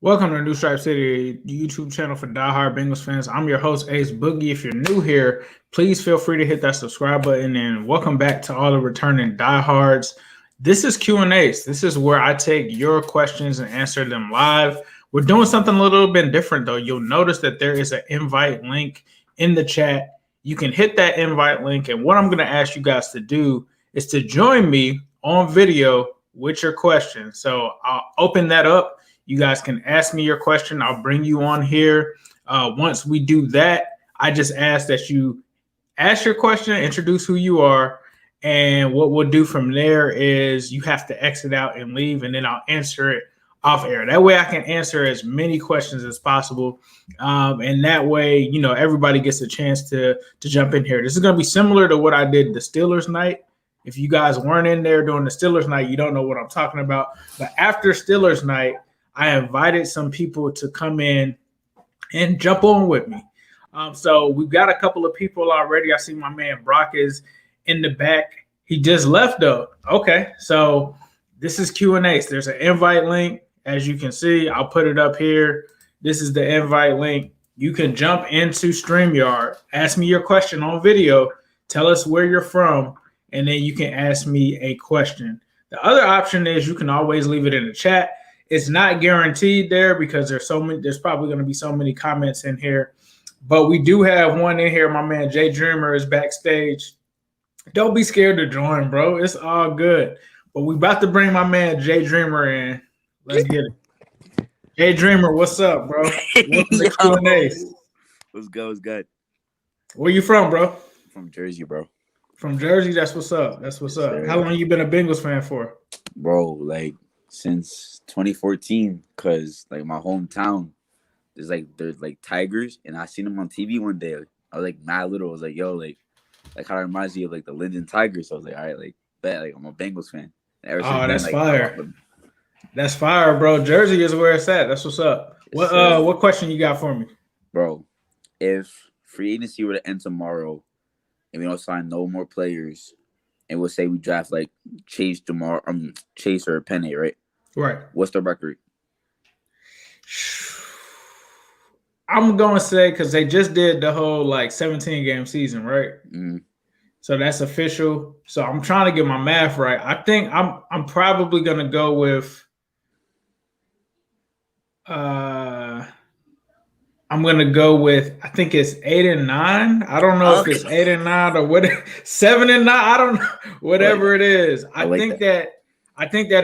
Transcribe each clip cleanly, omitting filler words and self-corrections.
Welcome to New Stripe City, the YouTube channel for diehard Bengals fans. I'm your host, Ace Boogie. If you're new here, please feel free to hit that subscribe button, and welcome back to all the returning diehards. This is Q&Ace. This is where I take your questions and answer them live. We're doing something a little bit different, though. You'll notice that there is an invite link in the chat. You can hit that invite link, and what I'm going to ask you guys to do is to join me on video with your question. So I'll open that up. You guys can ask me your question. I'll bring you on here. Once we do that, I just ask that you ask your question, introduce who you are, and what we'll do from there is you have to exit out and leave, and then I'll answer it off air. That way I can answer as many questions as possible, and that way, you know, everybody gets a chance to jump in here. This is going to be similar to what I did the Steelers night. If you guys weren't in there during the Steelers night, you don't know what I'm talking about. But after Steelers night, I invited some people to come in and jump on with me. So we've got a couple of people already. I see my man Brock is in the back. He just left though. Okay, so this is Q&Ace. There's an invite link. As you can see, I'll put it up here. This is the invite link. You can jump into StreamYard, ask me your question on video, tell us where you're from, and then you can ask me a question. The other option is you can always leave it in the chat. It's not guaranteed there because there's probably going to be so many comments in here. But we do have one in here. My man Jay Dreamer is backstage. Don't be scared to join, bro. It's all good. But we about to bring my man Jay Dreamer in. Let's get it. Jay Dreamer, what's up, bro? Welcome to Q&Ace. What's good? What's good? Where you from, bro? From Jersey, bro. From Jersey? That's what's up. That's what's up. Sure. How long you been a Bengals fan for? Bro, like since 2014, because like my hometown, there's like tigers, and I seen them on TV one day. I was like mad little. I was like, yo, like how it reminds me of like the Linden Tigers. So I was like, all right, like bet, like I'm a Bengals fan. Oh, that's fire. That's fire, bro. Jersey is where it's at. That's what's up. What question you got for me? Bro, if free agency were to end tomorrow and we don't sign no more players, and we'll say we draft like Chase or Penny, right? Right. What's the record? I'm going to say because they just did the whole like 17-game season, right? Mm-hmm. So that's official. So I'm trying to get my math right. I think I'm probably going to go with I'm going to go with, I think it's 8 and 9. I don't know if it's 8 and 9 or what, 7 and 9. I don't know, whatever it is. I think that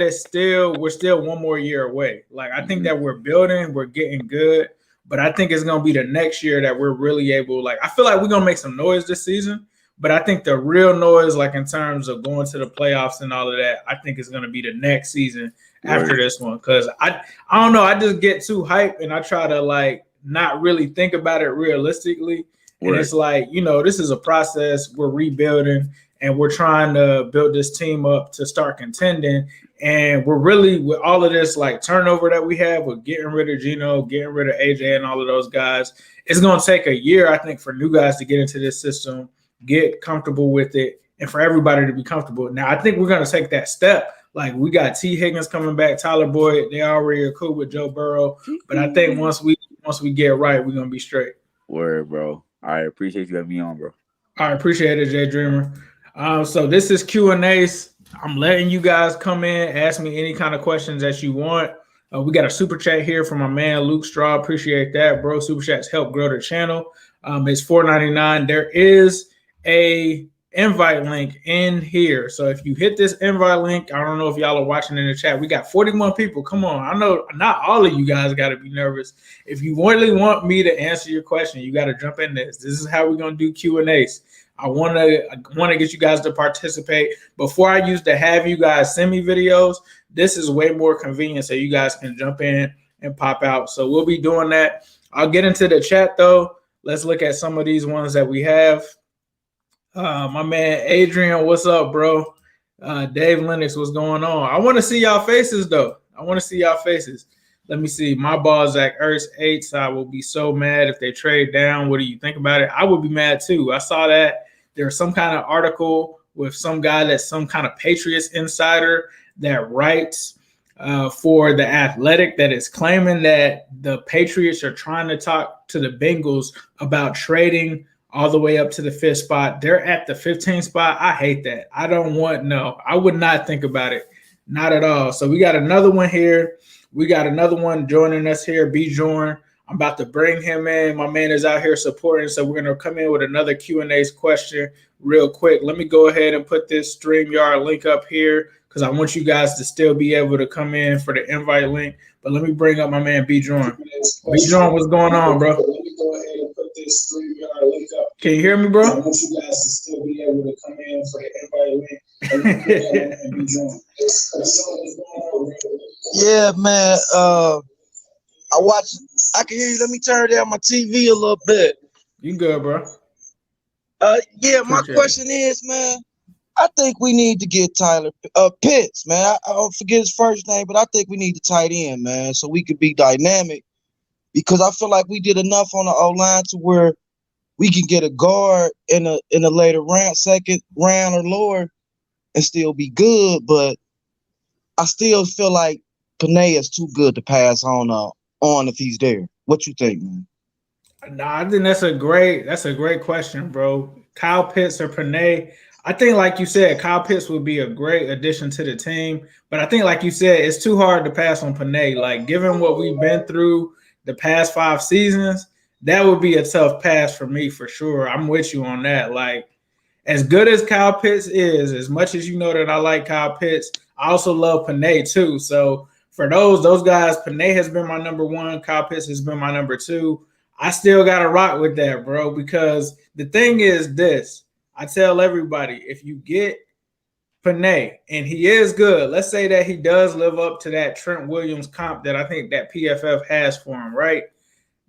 it's we're still one more year away. Like, I think that we're building, we're getting good, but I think it's going to be the next year that we're really able, like, I feel like we're going to make some noise this season, but I think the real noise, like in terms of going to the playoffs and all of that, I think it's going to be the next season after this one. Cause I don't know. I just get too hyped and I try to like not really think about it realistically. And it's like, you know, this is a process. We're rebuilding and we're trying to build this team up to start contending. And we're really, with all of this like turnover that we have, with getting rid of Gino, getting rid of AJ and all of those guys, it's going to take a year, I think, for new guys to get into this system, get comfortable with it, and for everybody to be comfortable. Now, I think we're going to take that step. Like, we got T. Higgins coming back, Tyler Boyd. They already are cool with Joe Burrow. But I think once we get right, we're going to be straight. Word, bro. I appreciate you having me on, bro. I appreciate it, Jay Dreamer. So this is Q&Ace. I'm letting you guys come in, ask me any kind of questions that you want. We got a super chat here from my man Luke Straw. Appreciate that, bro. Super chats help grow the channel. It's $4.99. There is a invite link in here. So if you hit this invite link, I don't know if y'all are watching in the chat. We got 41 people. Come on. I know not all of you guys got to be nervous. If you really want me to answer your question, you got to jump in this. This is how we're going to do Q&A's. I want to get you guys to participate. Before I used to have you guys send me videos, this is way more convenient so you guys can jump in and pop out. So we'll be doing that. I'll get into the chat, though. Let's look at some of these ones that we have. My man Adrian, what's up, bro? Dave Lennox, what's going on? I want to see y'all faces, though. I want to see y'all faces. Let me see. My ball, Zach Ertz, 8. I will be so mad if they trade down. What do you think about it? I would be mad, too. I saw that there's some kind of article with some guy that's some kind of Patriots insider that writes for The Athletic that is claiming that the Patriots are trying to talk to the Bengals about trading all the way up to the 5th spot. They're at the 15th spot. I hate that. I would not think about it. Not at all. So we got another one here. We got another one joining us here, Bjorn. I'm about to bring him in. My man is out here supporting, so we're going to come in with another Q&Ace question real quick. Let me go ahead and put this StreamYard link up here because I want you guys to still be able to come in for the invite link. But let me bring up my man Bjorn. Bjorn, what's going on, bro? Let me go ahead and put this StreamYard link up. Can you hear me, bro? I want you guys to still be able to come in for the invite link. Yeah, man. I can hear you. Let me turn down my TV a little bit. You good, bro? Yeah, my question is, man, I think we need to get Tyler Pitts, man. I don't forget his first name, but I think we need to tight end, man, so we could be dynamic. Because I feel like we did enough on the O-line to where we can get a guard in a later round, second round or lower, and still be good. But I still feel like Panay is too good to pass on if he's there. What you think, man? Nah, I think that's a great question, bro. Kyle Pitts or Panay. I think, like you said, Kyle Pitts would be a great addition to the team. But I think, like you said, it's too hard to pass on Panay. Like, given what we've been through the past 5 seasons, that would be a tough pass for me for sure. I'm with you on that. Like, as good as Kyle Pitts is, as much as you know that I like Kyle Pitts, I also love Panay too. So for those guys, Panay has been my number 1. Kyle Pitts has been my number 2. I still got to rock with that, bro, because the thing is this. I tell everybody, if you get Panay and he is good, let's say that he does live up to that Trent Williams comp that I think that PFF has for him, right?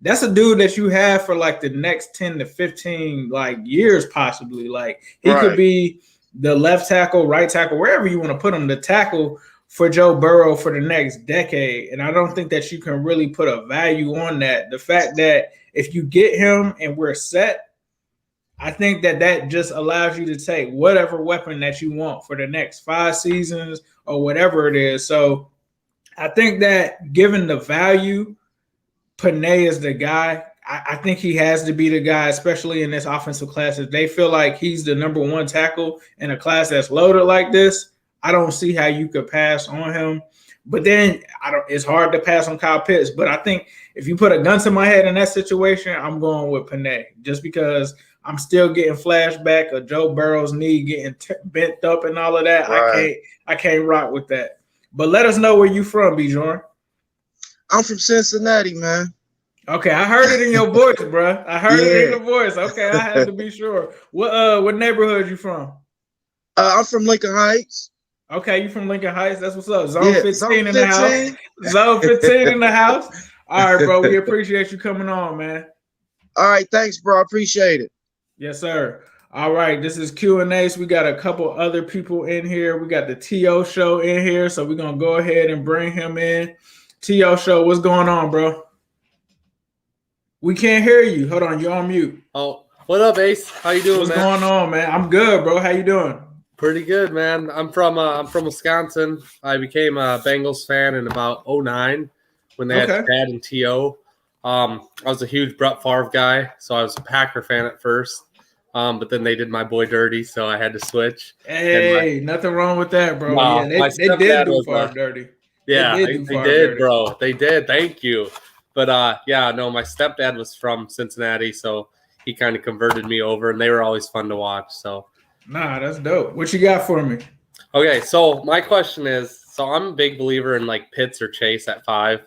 That's a dude that you have for like the next 10 to 15 like years possibly. Like he could be the left tackle, right tackle, wherever you want to put him, the tackle for Joe Burrow for the next decade. And I don't think that you can really put a value on that. The fact that if you get him and we're set, I think that just allows you to take whatever weapon that you want for the next 5 seasons or whatever it is. So I think that given the value, Panay is the guy. I think he has to be the guy, especially in this offensive class. If they feel like he's the number 1 tackle in a class that's loaded like this, I don't see how you could pass on him. But then it's hard to pass on Kyle Pitts. But I think if you put a gun to my head in that situation, I'm going with Panay just because I'm still getting flashback of Joe Burrow's knee getting bent up and all of that. Right. I can't rock with that. But let us know where you from, Bjorn. I'm from Cincinnati, man. Okay, I heard it in your voice, bro. I heard it in your voice. Okay, I had to be sure. What neighborhood you from? I'm from Lincoln Heights. Okay, you from Lincoln Heights. That's what's up. Zone 15 in the house. Zone 15 in the house. All right, bro. We appreciate you coming on, man. All right, thanks, bro. Appreciate it. Yes, sir. All right, this is Q&Ace. We got a couple other people in here. We got the T.O Show in here, so we're going to go ahead and bring him in. T.O Show, what's going on, bro? We can't hear you. Hold on, you're on mute. Oh, what up, Ace? How you doing, What's going on, man? I'm good, bro. How you doing? Pretty good, man. I'm from Wisconsin. I became a Bengals fan in about 2009 when they had Chad and T.O. I was a huge Brett Favre guy, so I was a Packer fan at first. But then they did my boy dirty, so I had to switch. Hey, nothing wrong with that, bro. No, yeah, they did do Favre dirty. Yeah, they did, bro. They did. Thank you. But my stepdad was from Cincinnati, so he kind of converted me over, and they were always fun to watch. So, nah, that's dope. What you got for me? Okay, so my question is, so I'm a big believer in like Pitts or Chase at 5,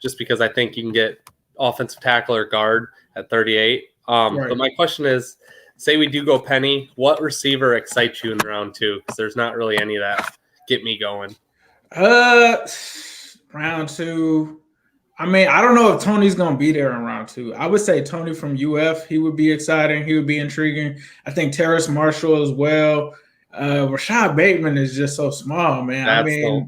just because I think you can get offensive tackle or guard at 38. But my question is, say we do go Penny, what receiver excites you in round 2? Because there's not really any that get me going. Round 2. I mean, I don't know if Tony's going to be there in round 2. I would say Tony from UF. He would be exciting. He would be intriguing. I think Terrace Marshall as well. Rashad Bateman is just so small, man.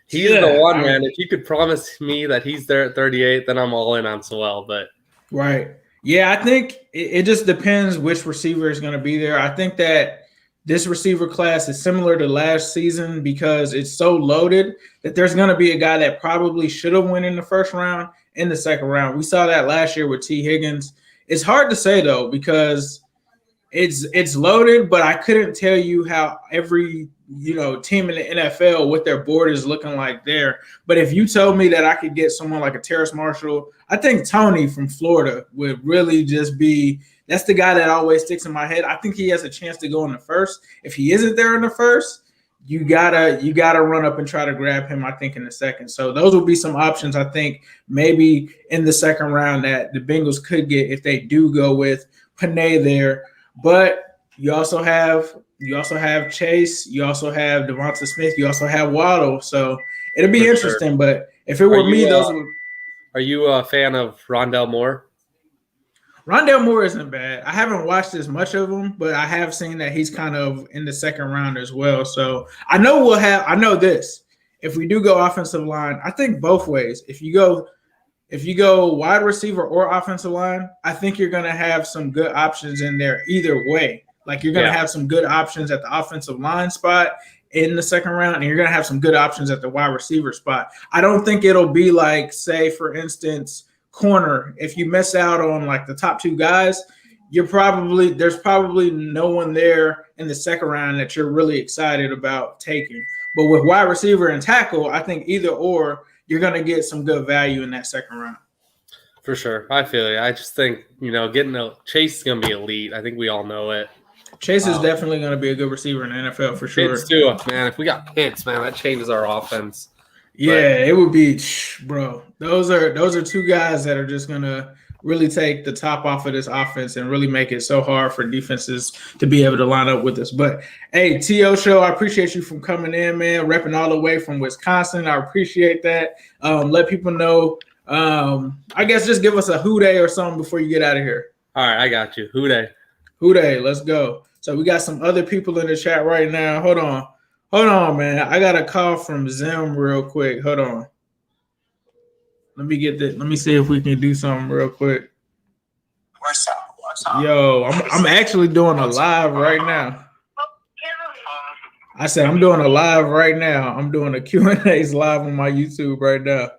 He's the one, man. If you could promise me that he's there at 38, then I'm all in on Sewell. But right. Yeah, I think it just depends which receiver is going to be there. I think that this receiver class is similar to last season because it's so loaded that there's going to be a guy that probably should have went in the first round in the second round. We saw that last year with T. Higgins. It's hard to say though because it's loaded, but I couldn't tell you how every team in the NFL what their board is looking like there. But if you told me that I could get someone like a Terrace Marshall, I think Tony from Florida would really just be. That's the guy that always sticks in my head. I think he has a chance to go in the first. If he isn't there in the first, you gotta run up and try to grab him. I think in the second. So those will be some options. I think maybe in the second round that the Bengals could get if they do go with Panay there. But you also have Chase. You also have Devonta Smith. You also have Waddle. So it'll be interesting. Sure. But if it were me, those would. Are you a fan of Rondale Moore? Rondale Moore isn't bad. I haven't watched as much of him, but I have seen that he's kind of in the second round as well. So I know this. If we do go offensive line, I think both ways. If you go wide receiver or offensive line, I think you're going to have some good options in there either way. Like you're going to have some good options at the offensive line spot in the second round, and you're going to have some good options at the wide receiver spot. I don't think it'll be like, say, for instance, corner. If you miss out on like the top two guys, there's probably no one there in the second round that you're really excited about taking. But with wide receiver and tackle, I think either or you're going to get some good value in that second round. For sure. I feel you. I just think, getting Chase is going to be elite. I think we all know it. Chase is definitely going to be a good receiver in the NFL for sure. Pitts too, man. If we got Pitts, man, that changes our offense. Yeah, it would be, bro. Those are two guys that are just going to really take the top off of this offense and really make it so hard for defenses to be able to line up with us. But, hey, T.O Show, I appreciate you from coming in, man, repping all the way from Wisconsin. I appreciate that. Let people know. I guess just give us a who day or something before you get out of here. All right, I got you. Who day. Who day, let's go. So we got some other people in the chat right now. Hold on, man. I got a call from Zim real quick. Hold on. Let me get that. Let me see if we can do something real quick. What's up? Yo, I'm actually doing a live right now. I said I'm doing a live right now. I'm doing a Q&Ace live on my YouTube right now.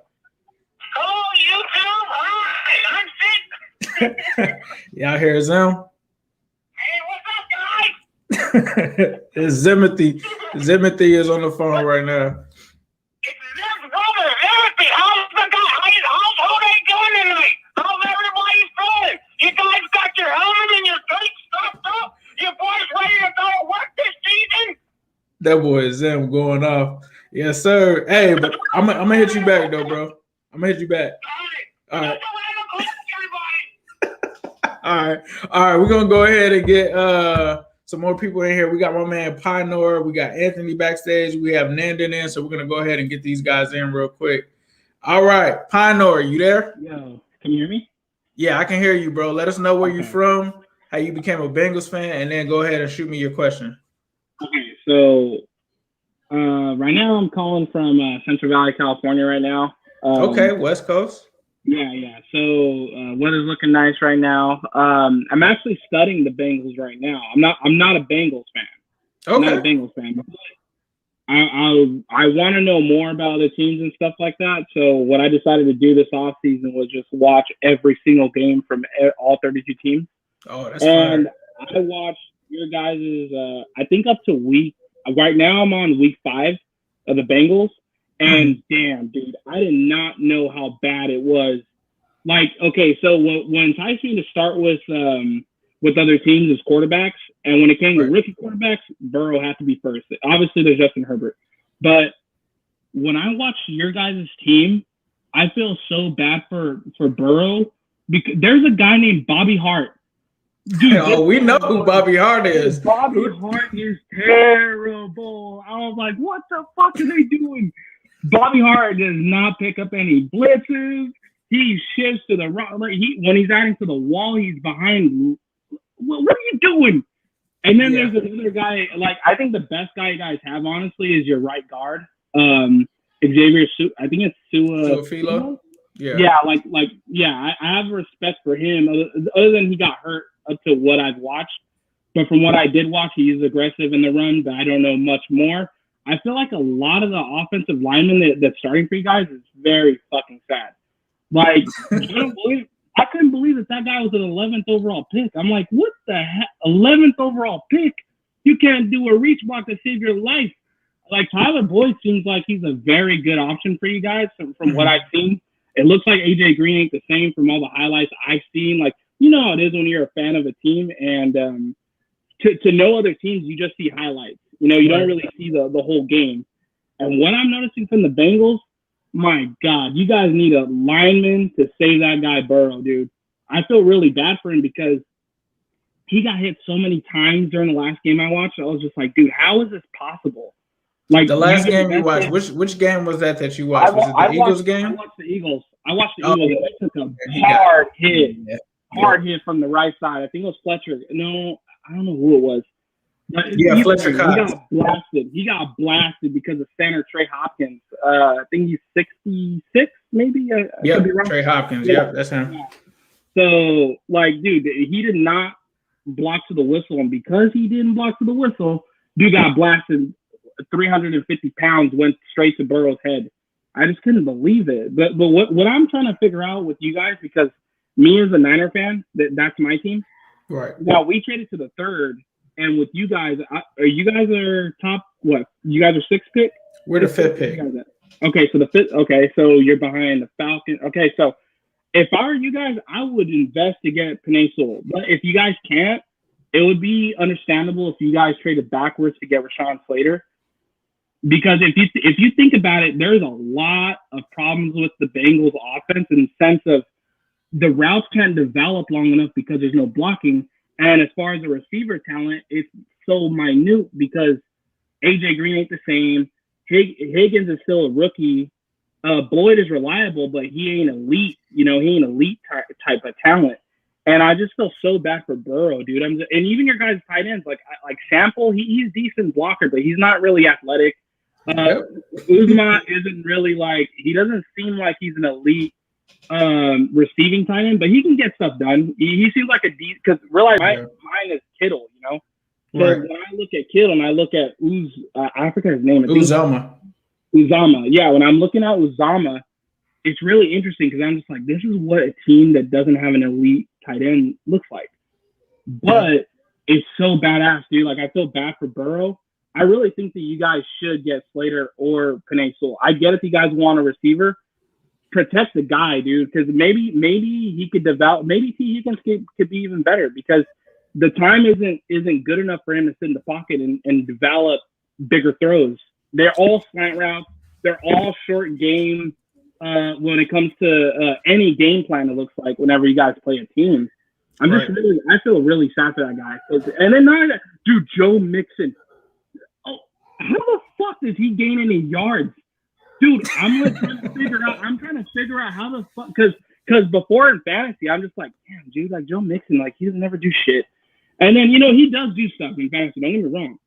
Oh, YouTube? Hi, I'm sick. Y'all hear Zim? Hey, what's up, guys? It's Zimothy. Zimothy is on the phone right now. It's Zim, brother. Zimothy, how's who they doing tonight? How's everybody feeling? You guys got your helmet and your face stuffed up? You boys ready to go to work this season? That boy is Zim going off. Yes, sir. Hey, but I'm gonna hit you back though, bro. I'm gonna hit you back. All right. All right. We're gonna go ahead and get some more people in here. We got my man Pinor. We got Anthony backstage. We have Nandin in, so we're gonna go ahead and get these guys in real quick. All right, Pinor, you there? Yo, can you hear me? Yeah, I can hear you, bro. Let us know where you're from, how you became a Bengals fan, and then go ahead and shoot me your question. Okay, so right now I'm calling from Central Valley, California right now. Okay, West Coast. Yeah. So weather's looking nice right now. I'm actually studying the Bengals right now. I'm not a Bengals fan. Okay. I'm not a Bengals fan. But I want to know more about the teams and stuff like that. So what I decided to do this offseason was just watch every single game from all 32 teams. Oh, that's and fire. I watched your guys' I think up to right now I'm on week 5 of the Bengals. And damn, dude, I did not know how bad it was. Like, okay, so when enticed me to start with other teams as quarterbacks, and when it came to rookie quarterbacks, Burrow had to be first. Obviously, there's Justin Herbert. But when I watch your guys' team, I feel so bad for Burrow because there's a guy named Bobby Hart. Dude, we know who Bobby Hart is. Bobby Hart is terrible. I was like, what the fuck are they doing? Bobby Hart does not pick up any blitzes. He shifts to the right. When he's adding to the wall, he's behind. What are you doing? And then there's another guy. Like, I think the best guy you guys have, honestly, is your right guard, Xavier. I think it's Su'a-Filo. Yeah. I have respect for him. Other than he got hurt up to what I've watched. But from what I did watch, he is aggressive in the run, but I don't know much more. I feel like a lot of the offensive linemen that's starting for you guys is very fucking sad. Like, I couldn't believe that guy was an 11th overall pick. I'm like, what the heck? 11th overall pick? You can't do a reach block to save your life. Like, Tyler Boyd seems like he's a very good option for you guys from what I've seen. It looks like AJ Green ain't the same from all the highlights I've seen. Like, you know how it is when you're a fan of a team, and to know other teams, you just see highlights. You know, you don't really see the whole game. And what I'm noticing from the Bengals, my God, you guys need a lineman to save that guy Burrow, dude. I feel really bad for him because he got hit so many times during the last game I watched. I was just like, dude, how is this possible? Like the last game you watched, which game was that you watched? Was it the Eagles game? I watched the Eagles. Eagles. They took a hard hit. Hard hit from the right side. I think it was Fletcher. No, I don't know who it was. But Fletcher. He got blasted because of center Trey Hopkins. I think he's 66, maybe. Yeah, Trey Hopkins. Yeah, that's him. Yeah. So, like, dude, he did not block to the whistle, and because he didn't block to the whistle, dude got blasted. 350 pounds went straight to Burrow's head. I just couldn't believe it. But what I'm trying to figure out with you guys, because me as a Niner fan, that's my team. Right. Now we traded to the third, and with you guys, you guys are top what? You guys are sixth pick. We're the fifth pick. Okay, so the fifth. Okay, so you're behind the Falcons. Okay, so if I were you guys, I would invest to get Penei Sewell. But if you guys can't, it would be understandable if you guys traded backwards to get Rashawn Slater. Because if you think about it, there's a lot of problems with the Bengals offense in the sense of the routes can't develop long enough because there's no blocking. And as far as the receiver talent, it's so minute because AJ Green ain't the same. Higgins is still a rookie. Boyd is reliable, but he ain't elite. You know, he ain't elite type of talent. And I just feel so bad for Burrow, dude. And even your guys' tight ends, like Sample, he's decent blocker, but he's not really athletic. Uzma isn't really he doesn't seem like he's an elite receiving tight end, but he can get stuff done. He seems like a decent, because realize mine is Kittle, you know. So when I look at Kittle and I look at I forget his name. Uzama. Yeah, when I'm looking at Uzama, it's really interesting because I'm just like, this is what a team that doesn't have an elite tight end looks like. But it's so badass, dude. Like, I feel bad for Burrow. I really think that you guys should get Slater or Penei Sewell. I get if you guys want a receiver, protect the guy, dude, because maybe he could develop. Maybe T. Higgins could be even better because the time isn't good enough for him to sit in the pocket and develop bigger throws. They're all slant routes. They're all short game when it comes to any game plan. It looks like whenever you guys play a team. I feel really sad for that guy. And then dude, Joe Mixon. How the fuck does he gain any yards? Dude, I'm trying to figure out how the fuck, because before in fantasy, I'm just like, damn, dude, like Joe Mixon, like he doesn't never do shit. And then, you know, he does do stuff in fantasy, don't get me wrong.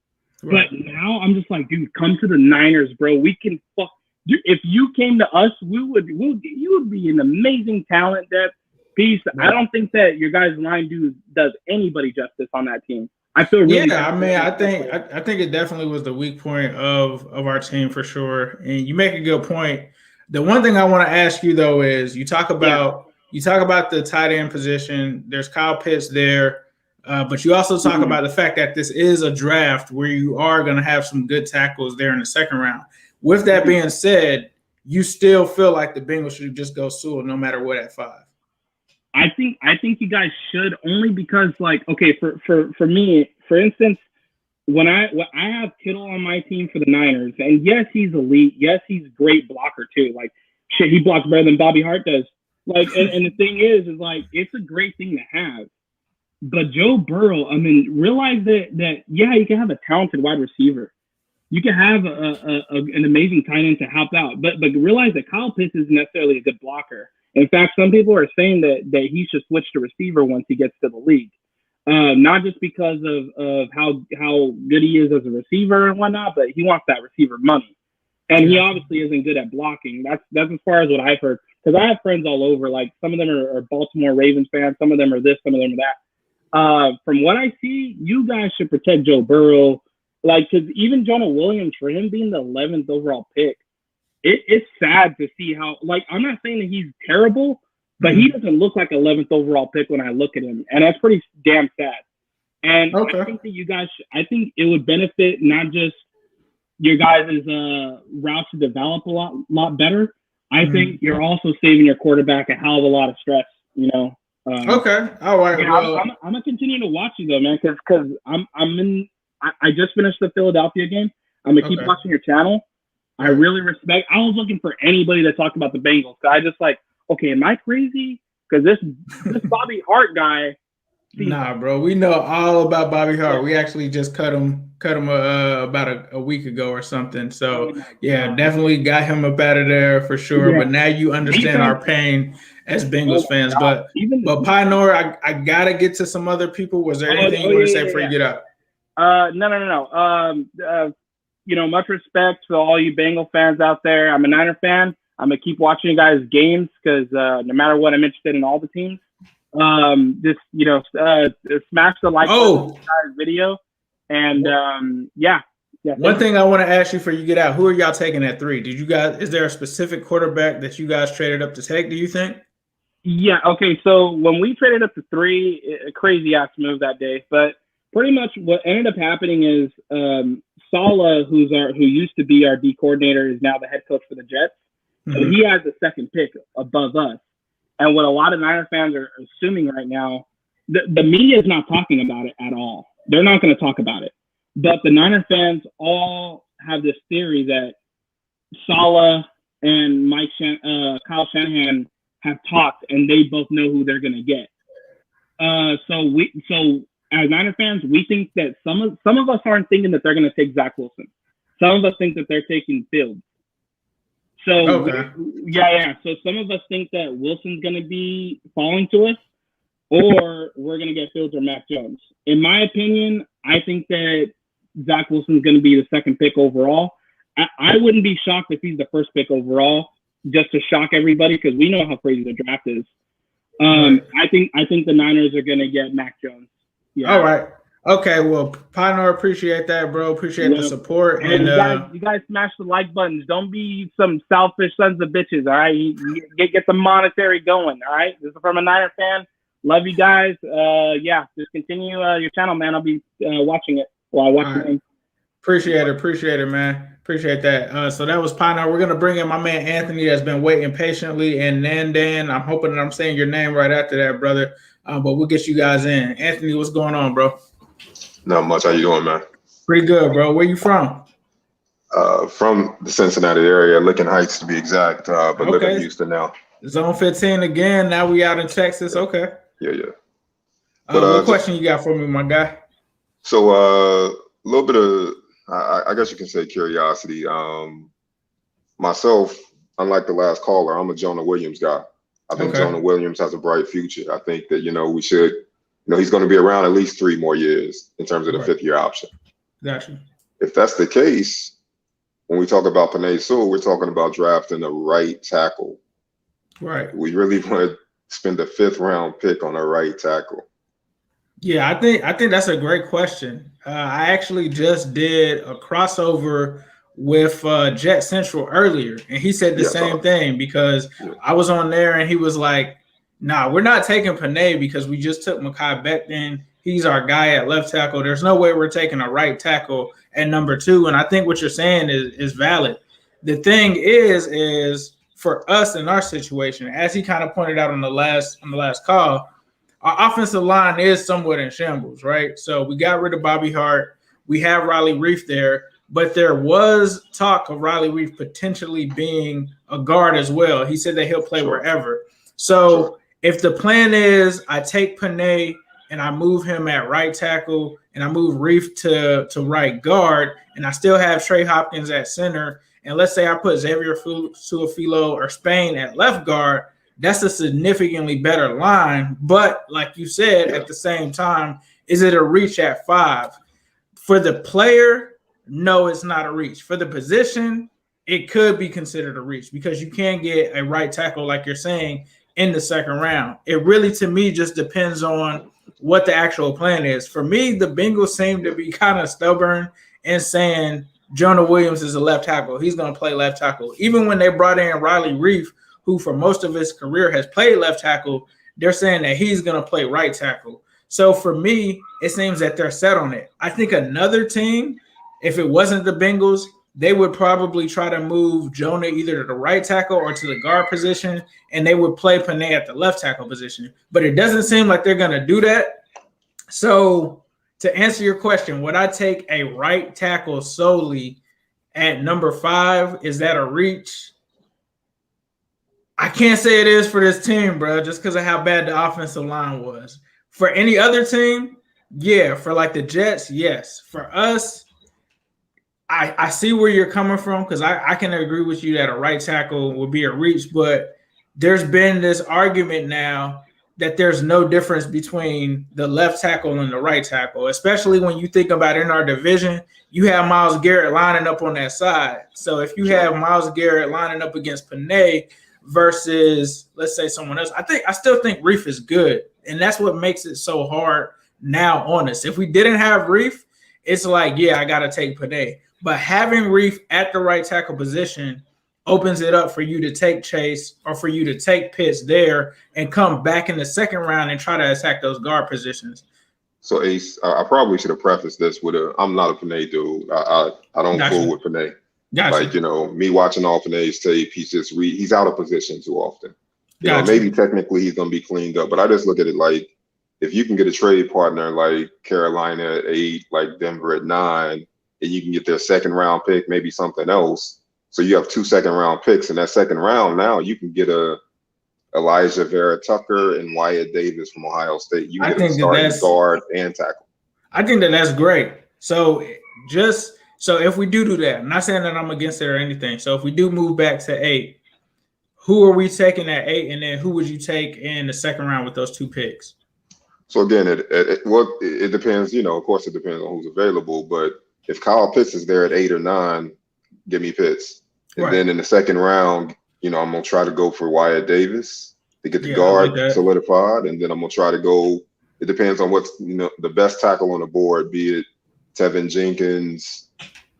Right. But now I'm just like, dude, come to the Niners, bro. We can fuck. Dude, if you came to us, you would be an amazing talent depth piece. Right. I don't think that your guys' line does anybody justice on that team. I feel really I think it definitely was the weak point of our team for sure. And you make a good point. The one thing I want to ask you though is you talk about the tight end position. There's Kyle Pitts there, but you also talk about the fact that this is a draft where you are going to have some good tackles there in the second round. With that being said, you still feel like the Bengals should just go Sewell no matter what at 5. I think you guys should, only because, like, okay, for me, for instance, when I have Kittle on my team for the Niners, and yes, he's elite. Yes, he's a great blocker too. Like, shit, he blocks better than Bobby Hart does. Like, and the thing is like, it's a great thing to have. But Joe Burrow, I mean, realize that you can have a talented wide receiver. You can have an amazing tight end to help out. But realize that Kyle Pitts isn't necessarily a good blocker. In fact, some people are saying that he should switch to receiver once he gets to the league. Not just because of how good he is as a receiver and whatnot, but he wants that receiver money. And he obviously isn't good at blocking. That's as far as what I've heard. Because I have friends all over. Like, some of them are Baltimore Ravens fans. Some of them are this, some of them are that. from what I see, you guys should protect Joe Burrow. Like, because even Jonah Williams, for him being the 11th overall pick, it's sad to see how, like, I'm not saying that he's terrible, but he doesn't look like 11th overall pick when I look at him. And that's pretty damn sad. And I think that you guys, I think it would benefit not just your guys' route to develop a lot better. I think you're also saving your quarterback a hell of a lot of stress, you know. Okay, all right. Yeah, well, I'm gonna continue to watch you though, man, because I just finished the Philadelphia game. I'm gonna keep watching your channel. I really respect. I was looking for anybody to talk about the Bengals. So I just like, okay, am I crazy? Because this Bobby Hart guy. Nah, bro, we know all about Bobby Hart. We actually just cut him about a week ago or something. So yeah, definitely got him up out of there for sure. Yeah. But now you understand our pain as Bengals fans. But Pioneer, I gotta get to some other people. Was there anything you want to say before you get up? No. You know, much respect to all you Bengal fans out there. I'm a Niner fan. I'm gonna keep watching you guys' games because no matter what, I'm interested in all the teams. Just smash the like button video, and yeah. One thing I want to ask you before you get out: who are y'all taking at 3? Is there a specific quarterback that you guys traded up to take? Do you think? Yeah. Okay. So when we traded up to 3, a crazy ass move that day, but pretty much what ended up happening is Saleh, who used to be our D coordinator, is now the head coach for the Jets. So he has the second pick above us. And what a lot of Niner fans are assuming right now, the media is not talking about it at all. They're not going to talk about it. But the Niner fans all have this theory that Saleh and Kyle Shanahan have talked, and they both know who they're going to get. So as Niner fans, we think that some of us aren't thinking that they're going to take Zach Wilson. Some of us think that they're taking Fields. So So some of us think that Wilson's going to be falling to us, or we're going to get Fields or Mac Jones. In my opinion, I think that Zach Wilson's going to be the second pick overall. I wouldn't be shocked if he's the first pick overall, just to shock everybody, because we know how crazy the draft is. I think the Niners are going to get Mac Jones. Yeah. All right. Okay, well, Pioneer, appreciate that, bro. Appreciate the support. And you guys smash the like buttons. Don't be some selfish sons of bitches, all right? You get the monetary going, all right? This is from a Niner fan. Love you guys. Just continue your channel, man. I'll be watching it while I watch the game. Appreciate it, man. Appreciate that. So that was Pioneer. We're going to bring in my man Anthony that's been waiting patiently, and Nandin. I'm hoping that I'm saying your name right after that, brother. But we'll get you guys in. Anthony, what's going on, bro? Not much. How you doing, man? Pretty good, bro. Where you from? From the Cincinnati area, Licking Heights to be exact, but live in Houston now. Zone 15 again. Now we out in Texas. Okay. Yeah. What question you got for me, my guy? So a little bit of, I guess you can say curiosity. Myself, unlike the last caller, I'm a Jonah Williams guy. I think Jonah Williams has a bright future. I think that, we should, he's going to be around at least 3 more years in terms of the 5th-year option. Gotcha. If that's the case, when we talk about Penei Sewell, we're talking about drafting the right tackle. Right. We really want to spend the 5th-round pick on a right tackle. Yeah, I think that's a great question. I actually just did a crossover with Jet Central earlier, and he said the same thing, because I was on there and he was like, nah, we're not taking Penei because we just took Mekhi Becton. He's our guy at left tackle. There's no way we're taking a right tackle at number 2. And I think what you're saying is valid. The thing is for us in our situation, as he kind of pointed out on the last call, our offensive line is somewhat in shambles, right? So we got rid of Bobby Hart. We have Riley Reif there, but there was talk of Riley Reif potentially being a guard as well. He said that he'll play wherever. So if the plan is I take Penei and I move him at right tackle and I move Reif to right guard, and I still have Trey Hopkins at center, and let's say I put Xavier Su'a-Filo or Spain at left guard, that's a significantly better line. But like you said, at the same time, is it a reach at 5? For the player, no, it's not a reach. For the position, it could be considered a reach because you can get a right tackle, like you're saying, in the 2nd round. It really, to me, just depends on what the actual plan is. For me, the Bengals seem to be kind of stubborn in saying Jonah Williams is a left tackle. He's going to play left tackle. Even when they brought in Riley Reef, who for most of his career has played left tackle, they're saying that he's going to play right tackle. So for me, it seems that they're set on it. I think another team, if it wasn't the Bengals, they would probably try to move Jonah either to the right tackle or to the guard position, and they would play Panay at the left tackle position. But it doesn't seem like they're going to do that. So to answer your question, would I take a right tackle solely at number 5? Is that a reach? I can't say it is for this team, bro, just because of how bad the offensive line was. For any other team, yeah. For like the Jets, yes. For us, I see where you're coming from because I can agree with you that a right tackle would be a reach, but there's been this argument now that there's no difference between the left tackle and the right tackle, especially when you think about in our division, you have Myles Garrett lining up on that side. So if you have Myles Garrett lining up against Panay versus, let's say, someone else, I still think Reef is good, and that's what makes it so hard now on us. If we didn't have Reef, it's like, yeah, I got to take Panay. But having Reef at the right tackle position opens it up for you to take Chase or for you to take Pitts there and come back in the second round and try to attack those guard positions. So Ace, I probably should have prefaced this with I'm not a Panay dude. I don't fool with Panay. Like, you know, me watching all Panay's tape, he's out of position too often. You know, maybe technically he's gonna be cleaned up, but I just look at it like if you can get a trade partner like Carolina at 8, like Denver at 9, and you can get their second round pick, maybe something else. So you have 2 second round picks in that second round. Now you can get a Elijah Vera Tucker and Wyatt Davis from Ohio State. You can get a starting guard and tackle. I think that's great. So if we do that, I'm not saying that I'm against it or anything. So if we do move back to 8, who are we taking at 8, and then who would you take in the second round with those 2 picks? So again, it depends. You know, of course, it depends on who's available, but if Kyle Pitts is there at 8 or 9, give me Pitts. And then in the second round, you know, I'm going to try to go for Wyatt Davis to get the guard solidified. And then I'm going to try to go, it depends on what's, you know, the best tackle on the board, be it Tevin Jenkins,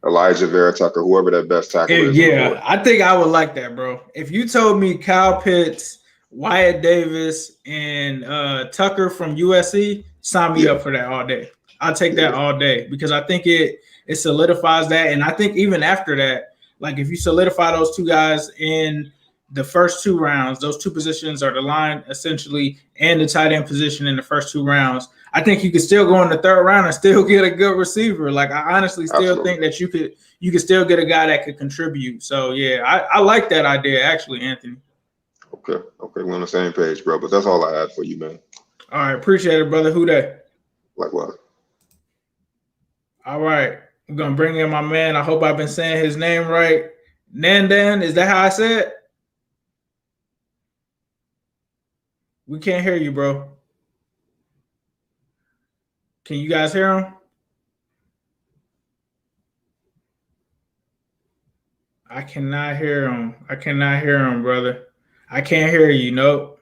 Elijah Vera Tucker, whoever that best tackle is. Yeah, I think I would like that, bro. If you told me Kyle Pitts, Wyatt Davis, and Tucker from USC, sign me up for that all day. I'll take that all day because I think it solidifies that. And I think even after that, like if you solidify those 2 guys in the first 2 rounds, those 2 positions are the line essentially and the tight end position in the first 2 rounds. I think you could still go in the third round and still get a good receiver. Like I honestly still think that you could still get a guy that could contribute. So yeah, I like that idea actually, Anthony. Okay, we're on the same page, bro. But that's all I had for you, man. All right, appreciate it, brother. Who that? Likewise. All right. I'm going to bring in my man. I hope I've been saying his name right. Nandin, is that how I said it? We can't hear you, bro. Can you guys hear him? I cannot hear him. Brother. I can't hear you. Nope.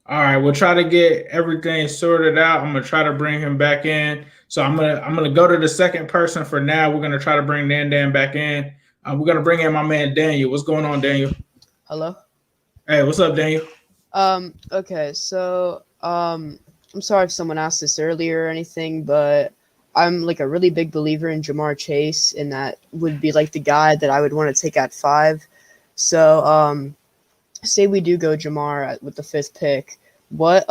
All right, we'll try to get everything sorted out. I'm gonna try to bring him back in. So I'm gonna go to the second person for now. We're gonna try to bring Dan back in. We're gonna bring in my man Daniel. What's going on, Daniel? Hello. Hey, what's up, Daniel? Okay, so I'm sorry if someone asked this earlier or anything, but I'm like a really big believer in Jamar Chase, and that would be like the guy that I would want to take at 5. So say we do go Jamar with the 5th pick, what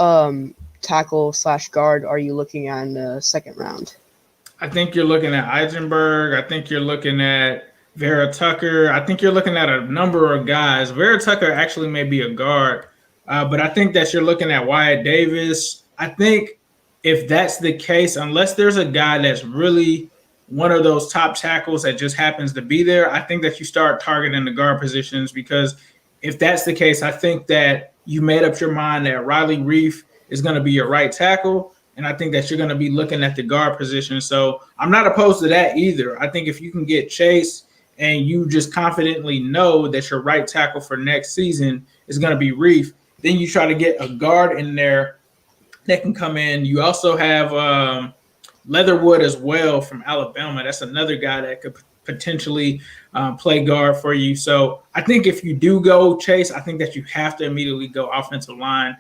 tackle/guard are you looking at in the second round? I think you're looking at Eisenberg. I think you're looking at Vera Tucker. I think you're looking at a number of guys. Vera Tucker actually may be a guard, but I think that you're looking at Wyatt Davis. I think if that's the case, unless there's a guy that's really one of those top tackles that just happens to be there, I think that you start targeting the guard positions, because if that's the case, I think that you made up your mind that Riley Reef is going to be your right tackle, and I think that you're going to be looking at the guard position. So I'm not opposed to that either. I think if you can get Chase and you just confidently know that your right tackle for next season is going to be Reef, Then you try to get a guard in there that can come in. You also have Leatherwood as well from Alabama. That's another guy that could potentially play guard for you. So I think if you do go Chase, I think that you have to immediately go offensive line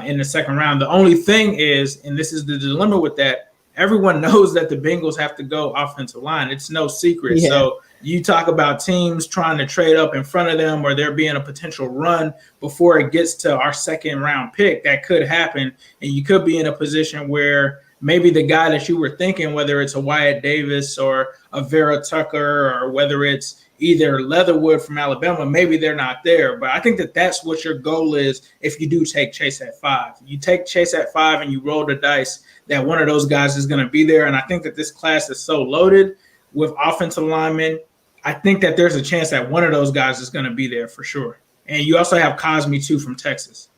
in the second round. The only thing is, and this is the dilemma with that, everyone knows that the Bengals have to go offensive line. It's no secret. Yeah. So you talk about teams trying to trade up in front of them, or there being a potential run before it gets to our second round pick. That could happen. And you could be in a position where maybe the guy that you were thinking, whether it's a Wyatt Davis or a Vera Tucker, or whether it's either Leatherwood from Alabama, maybe they're not there. But I think that that's what your goal is if you do take Chase at 5. You take Chase at 5 and you roll the dice that one of those guys is going to be there. And I think that this class is so loaded with offensive linemen. I think that there's a chance that one of those guys is going to be there for sure. And you also have Cosme too from Texas.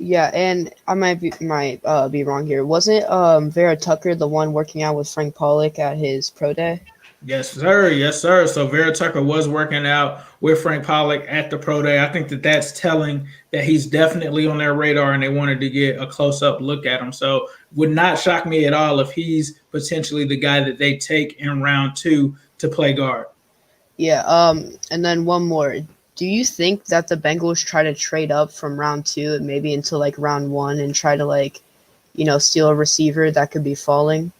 Yeah, and I might be wrong here. Wasn't Vera Tucker the one working out with Frank Pollock at his pro day? Yes, sir. Yes, sir. So Vera Tucker was working out with Frank Pollock at the pro day. I think that that's telling that he's definitely on their radar, and they wanted to get a close-up look at him. So would not shock me at all if he's potentially the guy that they take in round 2 to play guard. Yeah. And then one more. Do you think that the Bengals try to trade up from round 2 and maybe into like round 1 and try to steal a receiver that could be falling?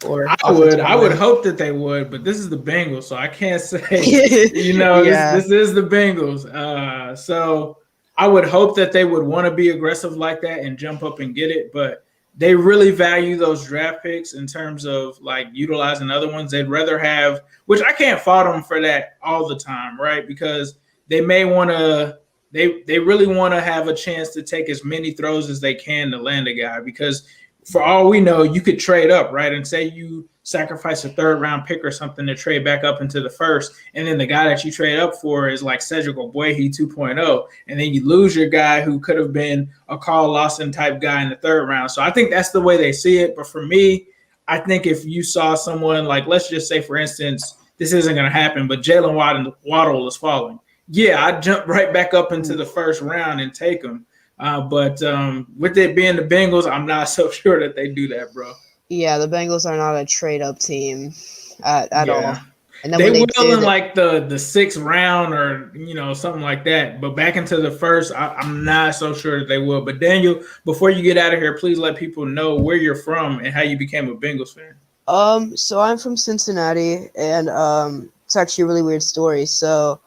Or I would hope that they would, but this is the Bengals, so I can't say. This is the Bengals. So I would hope that they would want to be aggressive like that and jump up and get it, but they really value those draft picks in terms of like utilizing other ones. They'd rather have, which I can't fault them for that all the time, right? Because they may want to, they really want to have a chance to take as many throws as they can to land a guy, because for all we know, you could trade up, right? And say you sacrifice a 3rd round pick or something to trade back up into the 1st, and then the guy that you trade up for is like Cedric Ogbuehi 2.0, and then you lose your guy who could have been a Carl Lawson type guy in the 3rd round. So I think that's the way they see it. But for me, I think if you saw someone like, let's just say, for instance, this isn't going to happen, but Jalen Waddle is falling. Yeah, I'd jump right back up into the 1st round and take him. But with it being the Bengals, I'm not so sure that they do that, bro. Yeah, the Bengals are not a trade-up team at all. And then they will in like the 6th round or something like that. But back into the 1st, I'm not so sure that they will. But Daniel, before you get out of here, please let people know where you're from and how you became a Bengals fan. So I'm from Cincinnati, and it's actually a really weird story. So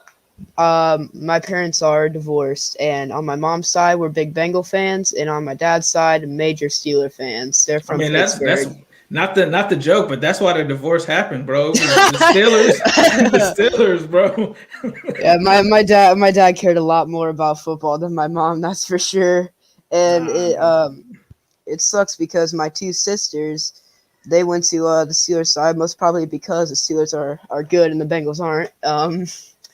my parents are divorced, and on my mom's side we're big Bengal fans, and on my dad's side major Steeler fans. They're from Pittsburgh. That's not the joke, but that's why the divorce happened, bro. The Steelers, bro. Yeah, my dad cared a lot more about football than my mom, that's for sure. And it sucks because my 2 sisters, they went to the Steelers side, most probably because the Steelers are good and the Bengals aren't.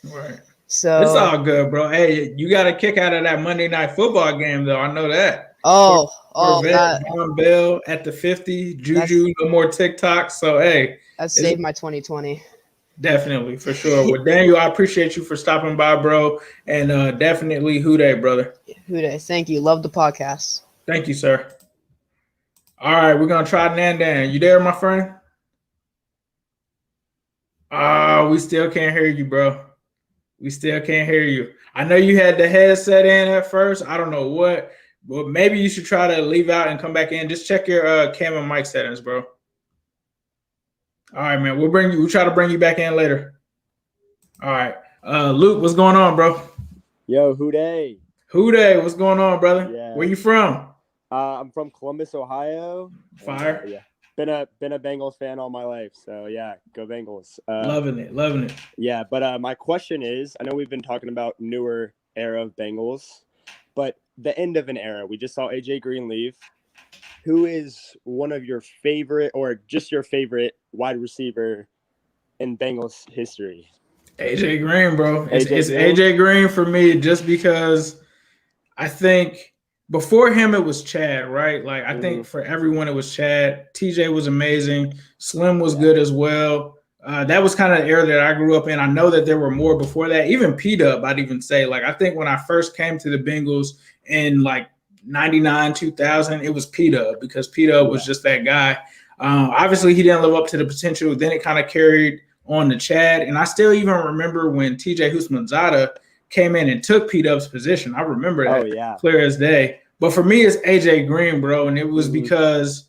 Right. So it's all good, bro. Hey, you got a kick out of that Monday Night Football game, though. I know that. Von Bell at the 50, Juju, no more TikTok. So hey, that saved my 2020. Definitely, for sure. Well, Daniel, I appreciate you for stopping by, bro, and definitely Houday, brother. Houday, thank you. Love the podcast. Thank you, sir. All right, we're gonna try Nandin. You there, my friend? We still can't hear you, bro. We still can't hear you. I know you had the headset in at first. I don't know what, but maybe you should try to leave out and come back in. Just check your cam and mic settings, bro. All right, man. We'll try to bring you back in later. All right. Luke, what's going on, bro? Yo, Houday. Houday, what's going on, brother? Yeah. Where you from? I'm from Columbus, Ohio. Fire. Yeah. Been a Bengals fan all my life, so yeah, go Bengals. Loving it. Yeah, but my question is, I know we've been talking about newer era of Bengals, but the end of an era. We just saw AJ Green leave. Who is one of your favorite, or just your favorite, wide receiver in Bengals history? AJ Green, bro. It's AJ Green for me, just because I think before him, it was Chad, right? Like, I think for everyone, it was Chad. TJ was amazing. Slim was good as well. That was kind of the era that I grew up in. I know that there were more before that. Even P-Dub, I'd even say. Like, I think when I first came to the Bengals in like 99, 2000, it was P-Dub because P-Dub was just that guy. Obviously, he didn't live up to the potential. Then it kind of carried on to Chad. And I still even remember when TJ Husmanzada came in and took P-Dub's position. I remember that clear as day. But for me, it's AJ Green, bro. And it was because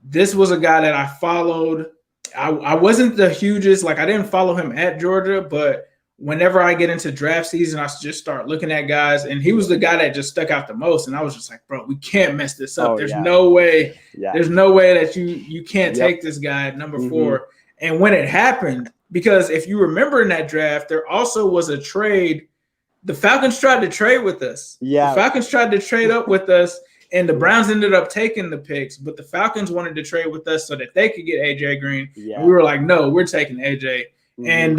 this was a guy that I followed. I wasn't the hugest, like I didn't follow him at Georgia, but whenever I get into draft season, I just start looking at guys, and he was the guy that just stuck out the most. And I was just like, bro, we can't mess this up. There's no way. There's no way that you can't take this guy at number 4. And when it happened, because if you remember in that draft, there also was a trade. The Falcons tried to trade with us. The Falcons tried to trade up with us. And the Browns ended up taking the picks, but the Falcons wanted to trade with us so that they could get AJ Green. And we were like, no, we're taking AJ. And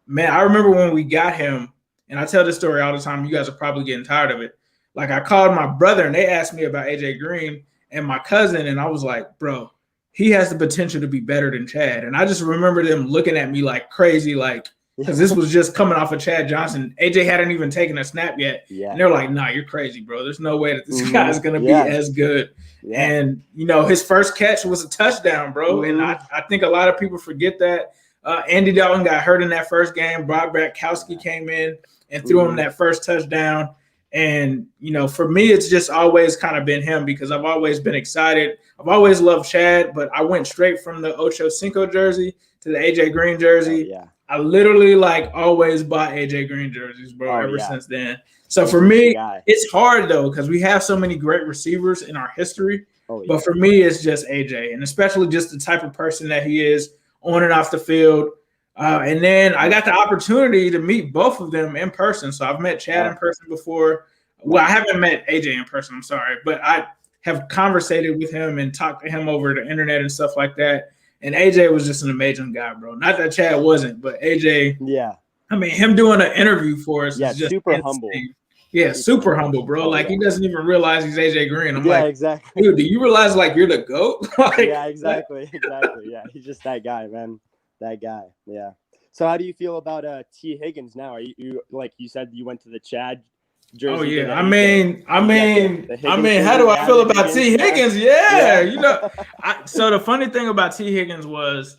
man, I remember when we got him, and I tell this story all the time. You guys are probably getting tired of it. Like, I called my brother and they asked me about AJ Green and my cousin, and I was like, bro, he has the potential to be better than Chad. And I just remember them looking at me like crazy, like, because this was just coming off of Chad Johnson. AJ hadn't even taken a snap yet. And they're like, nah, you're crazy, bro. There's no way that this guy is going to be as good. And, you know, his first catch was a touchdown, bro. And I think a lot of people forget that. Andy Dalton got hurt in that first game. Bob Bratkowski came in and threw him that first touchdown. And, you know, for me, it's just always kind of been him because I've always been excited. I've always loved Chad, but I went straight from the Ocho Cinco jersey to the AJ Green jersey. I literally like always bought AJ Green jerseys, bro, ever since then. So for me, it's hard though, because we have so many great receivers in our history. But for me, it's just AJ, and especially just the type of person that he is on and off the field. And then I got the opportunity to meet both of them in person. So I've met Chad in person before. Well, I haven't met AJ in person, I'm sorry, but I have conversated with him and talked to him over the internet and stuff like that. And AJ was just an amazing guy, bro. Not that Chad wasn't, but AJ, I mean, him doing an interview for us is just super insane. humble. Yeah, super humble, bro. Like, he doesn't even realize he's AJ Green. I'm like, exactly. Dude, do you realize, like, you're the GOAT? Like, exactly. Yeah, he's just that guy, man. That guy, yeah. So how do you feel about T. Higgins now? Are you like you said, you went to the Chad jersey? Oh yeah, I mean, how do I feel about T. Higgins? Yeah, you know. So the funny thing about T. Higgins was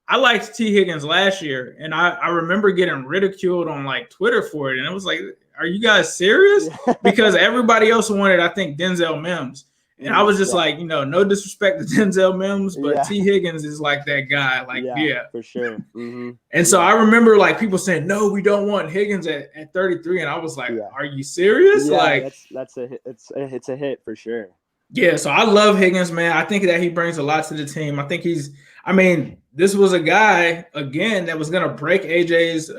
I liked T. Higgins last year, and I remember getting ridiculed on like Twitter for it, and it was like, are you guys serious? Because everybody else wanted, I think, Denzel Mims. And I was just like, you know, no disrespect to Denzel Mims, but T. Higgins is like that guy. Like, for sure. And so I remember like people saying, no, we don't want Higgins at 33. And I was like, are you serious? Yeah, like, that's a hit. It's a hit for sure. Yeah, so I love Higgins, man. I think that he brings a lot to the team. I think this was a guy, again, that was going to break AJ's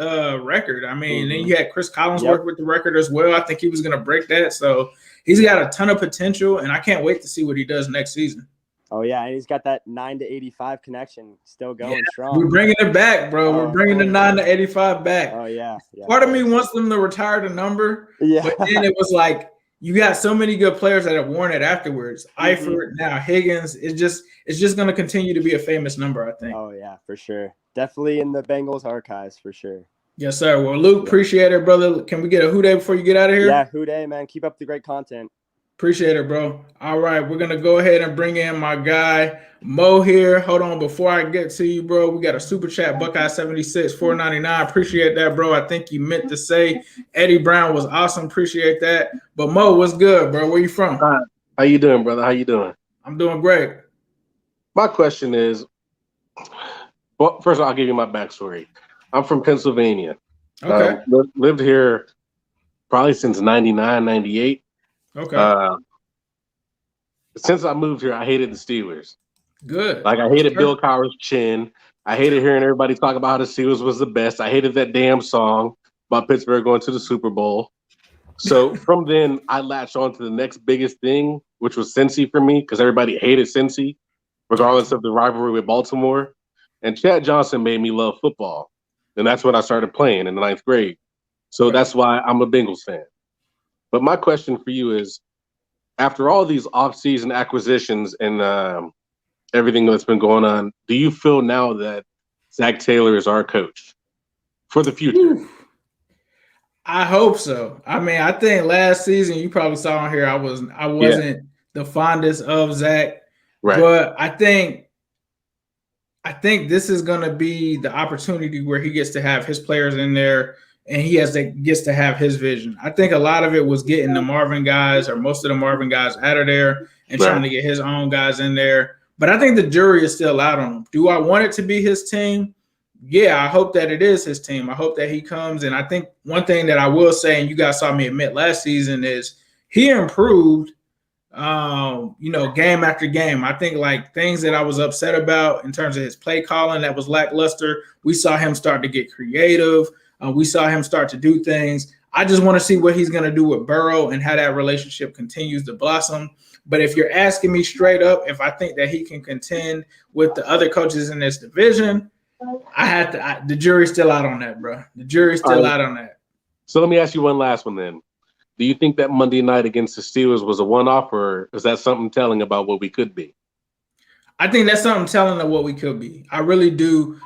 record. I mean, then you had Chris Collinsworth with the record as well. I think he was going to break that. So he's got a ton of potential, and I can't wait to see what he does next season. Oh, yeah, and he's got that 9 to 85 connection still going strong. We're bringing it back, bro. We're bringing the 9 to 85 back. Oh, yeah. Part of me wants them to retire the number, but then it was like, you got so many good players that have worn it afterwards. Eifert, now Higgins. It's just going to continue to be a famous number, I think. Oh, yeah, for sure. Definitely in the Bengals archives, for sure. Yes, sir. Well, Luke, appreciate it, brother. Can we get a hooday before you get out of here? Yeah, hooday, man. Keep up the great content. Appreciate it, bro. All right, we're going to go ahead and bring in my guy, Mo here. Hold on, before I get to you, bro, we got a super chat, Buckeye76, $4.99. Appreciate that, bro. I think you meant to say Eddie Brown was awesome. Appreciate that. But Mo, what's good, bro? Where you from? How you doing, brother? How you doing? I'm doing great. My question is, well, first of all, I'll give you my backstory. I'm from Pennsylvania. Okay. Lived here probably since 99, 98. Okay. Since I moved here, I hated the Steelers. Good. Like, I hated Bill Cowher's chin. I hated hearing everybody talk about how the Steelers was the best. I hated that damn song about Pittsburgh going to the Super Bowl. So from then, I latched on to the next biggest thing, which was Cincy for me, because everybody hated Cincy, regardless of the rivalry with Baltimore. And Chad Johnson made me love football. And that's when I started playing in the 9th grade. So that's why I'm a Bengals fan. But my question for you is, after all these off-season acquisitions and everything that's been going on, do you feel now that Zach Taylor is our coach for the future. Ooh. I hope so. I mean, I think last season you probably saw on here I wasn't the fondest of Zach, but I think this is going to be the opportunity where he gets to have his players in there and he gets to have his vision. I think a lot of it was getting the Marvin guys or most of the Marvin guys out of there and trying to get his own guys in there. But I think the jury is still out on him. Do I want it to be his team? Yeah, I hope that it is his team. I hope that he comes. And I think one thing that I will say, and you guys saw me admit last season, is he improved, game after game. I think like things that I was upset about in terms of his play calling that was lackluster, we saw him start to get creative. We saw him start to do things. I just want to see what he's going to do with Burrow and how that relationship continues to blossom. But if you're asking me straight up, if I think that he can contend with the other coaches in this division, the jury's still out on that, bro. The jury's still out on that. So let me ask you one last one then. Do you think that Monday night against the Steelers was a one-off, or is that something telling about what we could be? I think that's something telling of what we could be. I really do.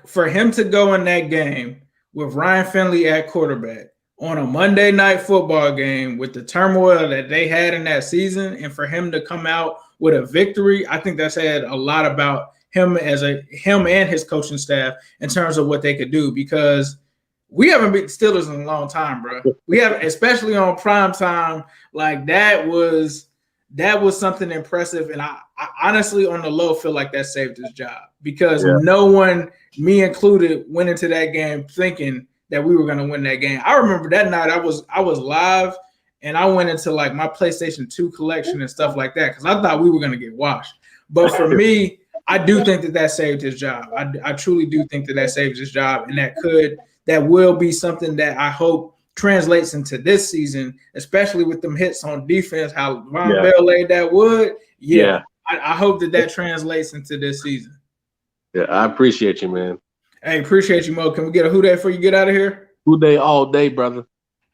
For him to go in that game with Ryan Finley at quarterback on a Monday night football game with the turmoil that they had in that season, and for him to come out with a victory, I think that's said a lot about him and his coaching staff in terms of what they could do, because we haven't beat the Steelers in a long time, bro. We haven't, especially on prime time. Like that was something impressive, and I honestly, on the low, feel like that saved his job because no one, me included, went into that game thinking that we were going to win that game. I remember that night I was live, and I went into like my PlayStation 2 collection and stuff like that because I thought we were going to get washed. But for me, I do think that saved his job. I truly do think that saves his job, and that will be something that I hope translates into this season, especially with them hits on defense, how Von Bell laid that wood. I hope that translates into this season. Yeah, I appreciate you, man. Hey, appreciate you, Mo. Can we get a who day before you get out of here? Who day all day, brother.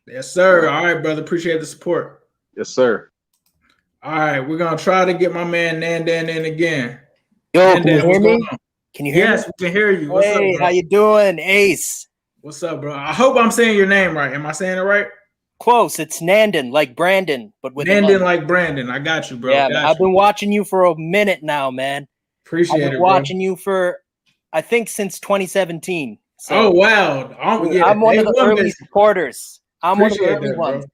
Yes, sir. All right, brother. Appreciate the support. Yes, sir. All right, we're going to try to get my man Nandin in again. Yo, Nandin, can you hear me? Can you hear me? Yes, we can hear you. What's up, bro? How you doing, Ace? What's up, bro? I hope I'm saying your name right. Am I saying it right? Close. It's Nandin, like Brandon, but with Nandin, like Brandon. I got you, bro. Yeah, I've been watching you for a minute now, man. Appreciate it, bro. Watching you for, I think, since 2017. So, oh, wow. I'm one of the early supporters. I'm one of the early ones.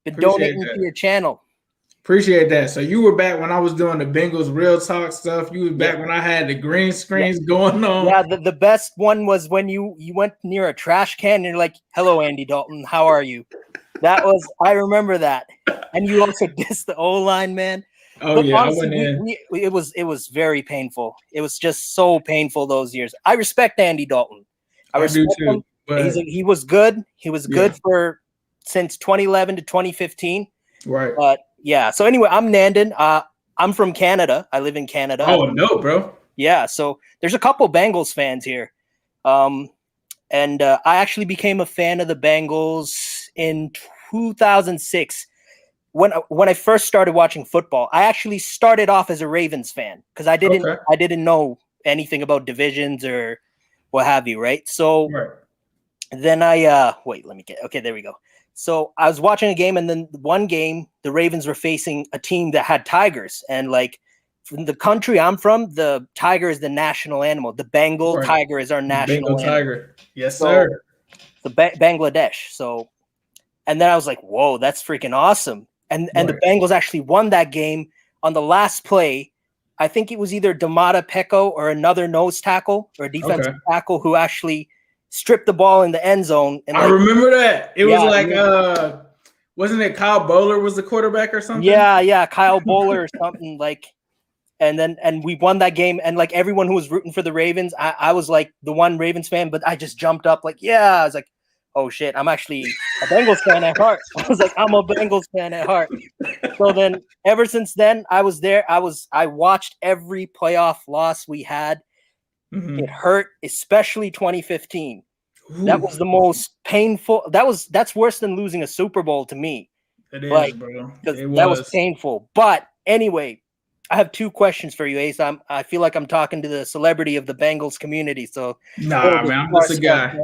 Been donating to your channel. Appreciate that. So you were back when I was doing the Bengals Real Talk stuff. You was back when I had the green screens going on. Yeah, the best one was when you went near a trash can and you're like, "Hello, Andy Dalton. How are you?" That was, I remember that. And you also dissed the O-line, man. Oh, but yeah, honestly, it was very painful. It was just so painful those years. I respect Andy Dalton. I respect him. But he was good. He was good for since 2011 to 2015. Right. But yeah. So anyway, I'm Nandin. I'm from Canada. I live in Canada. Oh no, bro. Yeah. So there's a couple Bengals fans here. And I actually became a fan of the Bengals in 2006. When I first started watching football, I actually started off as a Ravens fan because I didn't know anything about divisions or what have you, right? So then there we go. So I was watching a game, and then one game the Ravens were facing a team that had tigers, and like from the country I'm from, the tiger is the national animal. The Bengal tiger is our national Bengal animal. tiger. Yes, sir. The Bangladesh. So, and then I was like, whoa, that's freaking awesome. And the Bengals actually won that game on the last play. I think it was either Damata Pecco or another nose tackle or a defensive tackle who actually stripped the ball in the end zone. And I remember that. It was like, wasn't it Kyle Bowler was the quarterback or something? Yeah, Kyle Bowler or something like. And we won that game. And like everyone who was rooting for the Ravens, I was like the one Ravens fan, but I just jumped up like, I was like, oh shit, I'm actually a Bengals fan at heart. I was like, I'm a Bengals fan at heart. So then ever since then, I was there. I watched every playoff loss we had. Mm-hmm. It hurt, especially 2015. Ooh. That was the most painful. That's worse than losing a Super Bowl to me. It is, bro. That was painful. But anyway, I have two questions for you, Ace. I feel like I'm talking to the celebrity of the Bengals community. So nah, man, I'm just a guy.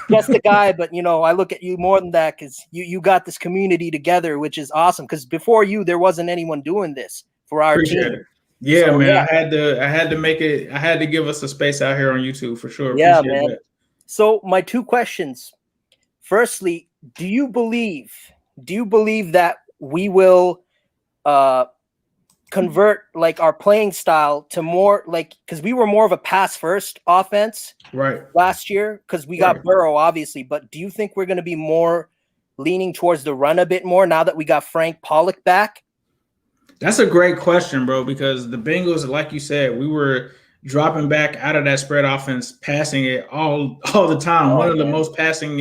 Just a guy, but I look at you more than that because you got this community together, which is awesome. Because before you, there wasn't anyone doing this for our team. It. Yeah, so, man. Yeah. I had to make it. I had to give us a space out here on YouTube for sure. Yeah, man. That. So my two questions. Firstly, do you believe that we will convert like our playing style to more like, because we were more of a pass first offense last year because we got Burrow obviously, but do you think we're going to be more leaning towards the run a bit more now that we got Frank Pollock back? That's a great question, bro, because the Bengals, like you said, we were dropping back out of that spread offense, passing it all the time. One of the most passing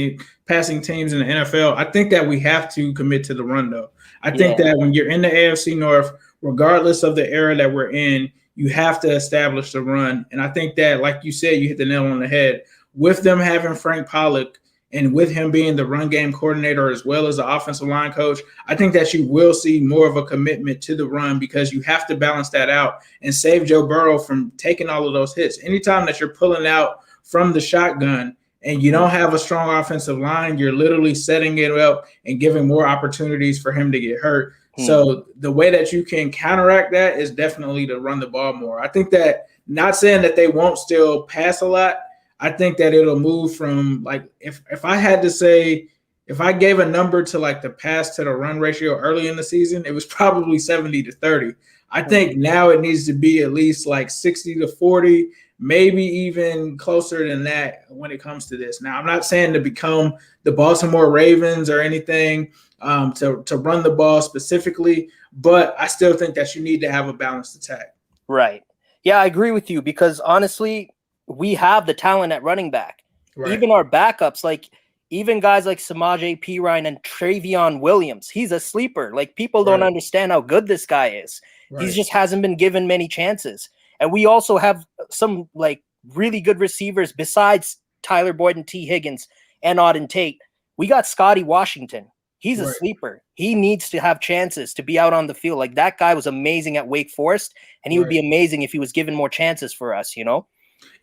teams in the NFL. I think that we have to commit to the run, though. I think that when you're in the AFC North, regardless of the era that we're in, you have to establish the run. And I think that, like you said, you hit the nail on the head. With them having Frank Pollock and with him being the run game coordinator as well as the offensive line coach, I think that you will see more of a commitment to the run because you have to balance that out and save Joe Burrow from taking all of those hits. Anytime that you're pulling out from the shotgun and you don't have a strong offensive line, you're literally setting it up and giving more opportunities for him to get hurt. So the way that you can counteract that is definitely to run the ball more. I think that, not saying that they won't still pass a lot, I think that it'll move from, like, if I had to say, if I gave a number to like the pass to the run ratio early in the season, it was probably 70-30. I think now it needs to be at least like 60-40, maybe even closer than that when it comes to this. Now, I'm not saying to become the Baltimore Ravens or anything, to run the ball specifically, but I still think that you need to have a balanced attack. Right. Yeah, I agree with you because honestly, we have the talent at running back. Even our backups, like even guys like Samaje Perine and Travion Williams, he's a sleeper. Like people don't understand how good this guy is. He just hasn't been given many chances. And we also have some like really good receivers besides Tyler Boyd and T. Higgins and Auden Tate. We got Scotty Washington. He's a sleeper. He needs to have chances to be out on the field. Like that guy was amazing at Wake Forest, and he would be amazing if he was given more chances for us,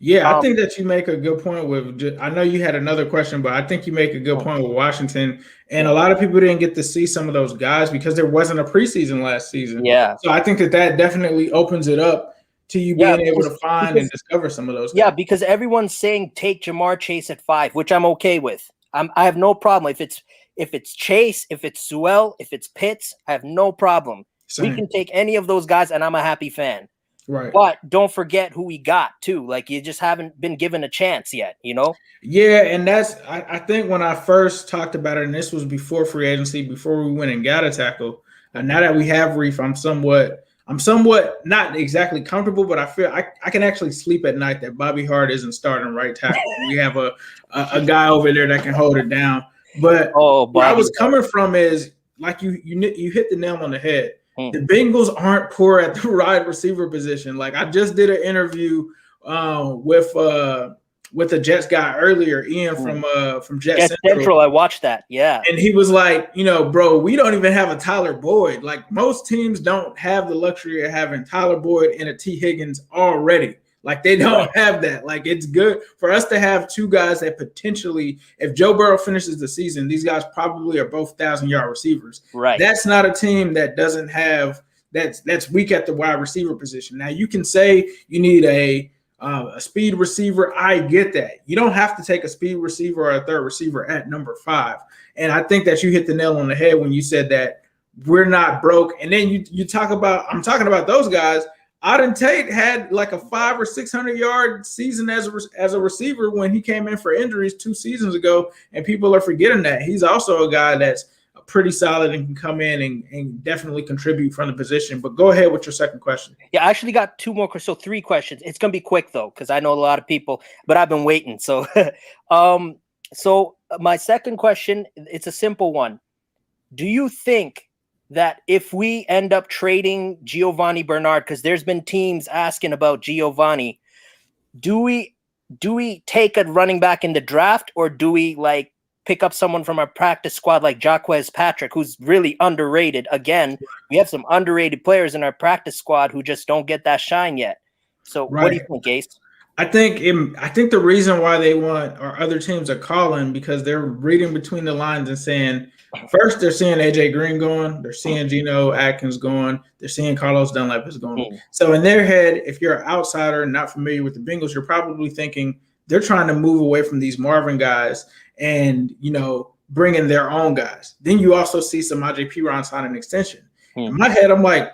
Yeah, I think that you make a good point with, I know you had another question, but I think you make a good point with Washington. And a lot of people didn't get to see some of those guys because there wasn't a preseason last season. Yeah. So I think that definitely opens it up to you being able to find and discover some of those guys. Yeah, because everyone's saying take Jamar Chase at 5, which I'm okay with. I have no problem. If it's Chase, if it's Sewell, if it's Pitts, I have no problem. Same. We can take any of those guys, and I'm a happy fan. Right. But don't forget who we got, too. Like, you just haven't been given a chance yet, Yeah, and that's – I think when I first talked about it, and this was before free agency, before we went and got a tackle, now that we have Reef, I'm somewhat not exactly comfortable, but I feel I can actually sleep at night that Bobby Hart isn't starting right tackle. We have a guy over there that can hold it down. But where I was coming from is, like you hit the nail on the head. The Bengals aren't poor at the wide receiver position. Like I just did an interview with a Jets guy earlier, Ian from Jets Central. I watched that. Yeah. And he was like, bro, we don't even have a Tyler Boyd. Like most teams don't have the luxury of having Tyler Boyd and a T. Higgins already. Like they don't have that. Like it's good for us to have two guys that potentially, if Joe Burrow finishes the season, these guys probably are both 1,000-yard receivers. Right. That's not a team that doesn't have that's weak at the wide receiver position. Now you can say you need a speed receiver. I get that. You don't have to take a speed receiver or a third receiver at number 5. And I think that you hit the nail on the head when you said that we're not broke. And then you talk about, I'm talking about those guys. Auden Tate had like a 500 or 600-yard season as a receiver when he came in for injuries 2 seasons ago, and people are forgetting that. He's also a guy that's pretty solid and can come in and definitely contribute from the position. But go ahead with your second question. Yeah, I actually got 2 more, so 3 questions. It's going to be quick, though, because I know a lot of people, but I've been waiting. So, so my second question, it's a simple one. Do you think that if we end up trading Giovanni Bernard, because there's been teams asking about Giovanni, do we take a running back in the draft, or do we like pick up someone from our practice squad like Jaquez Patrick, who's really underrated. Again, we have some underrated players in our practice squad who just don't get that shine yet. So what do you think, Ace? I think the reason why they want, or other teams are calling, because they're reading between the lines and saying, first they're seeing AJ Green going, they're seeing Geno Atkins going, they're seeing Carlos Dunlap is going. So in their head, if you're an outsider and not familiar with the Bengals, you're probably thinking they're trying to move away from these Marvin guys and, you know, bring in their own guys. Then you also see Samaje Perine sign an extension. In my head, I'm like,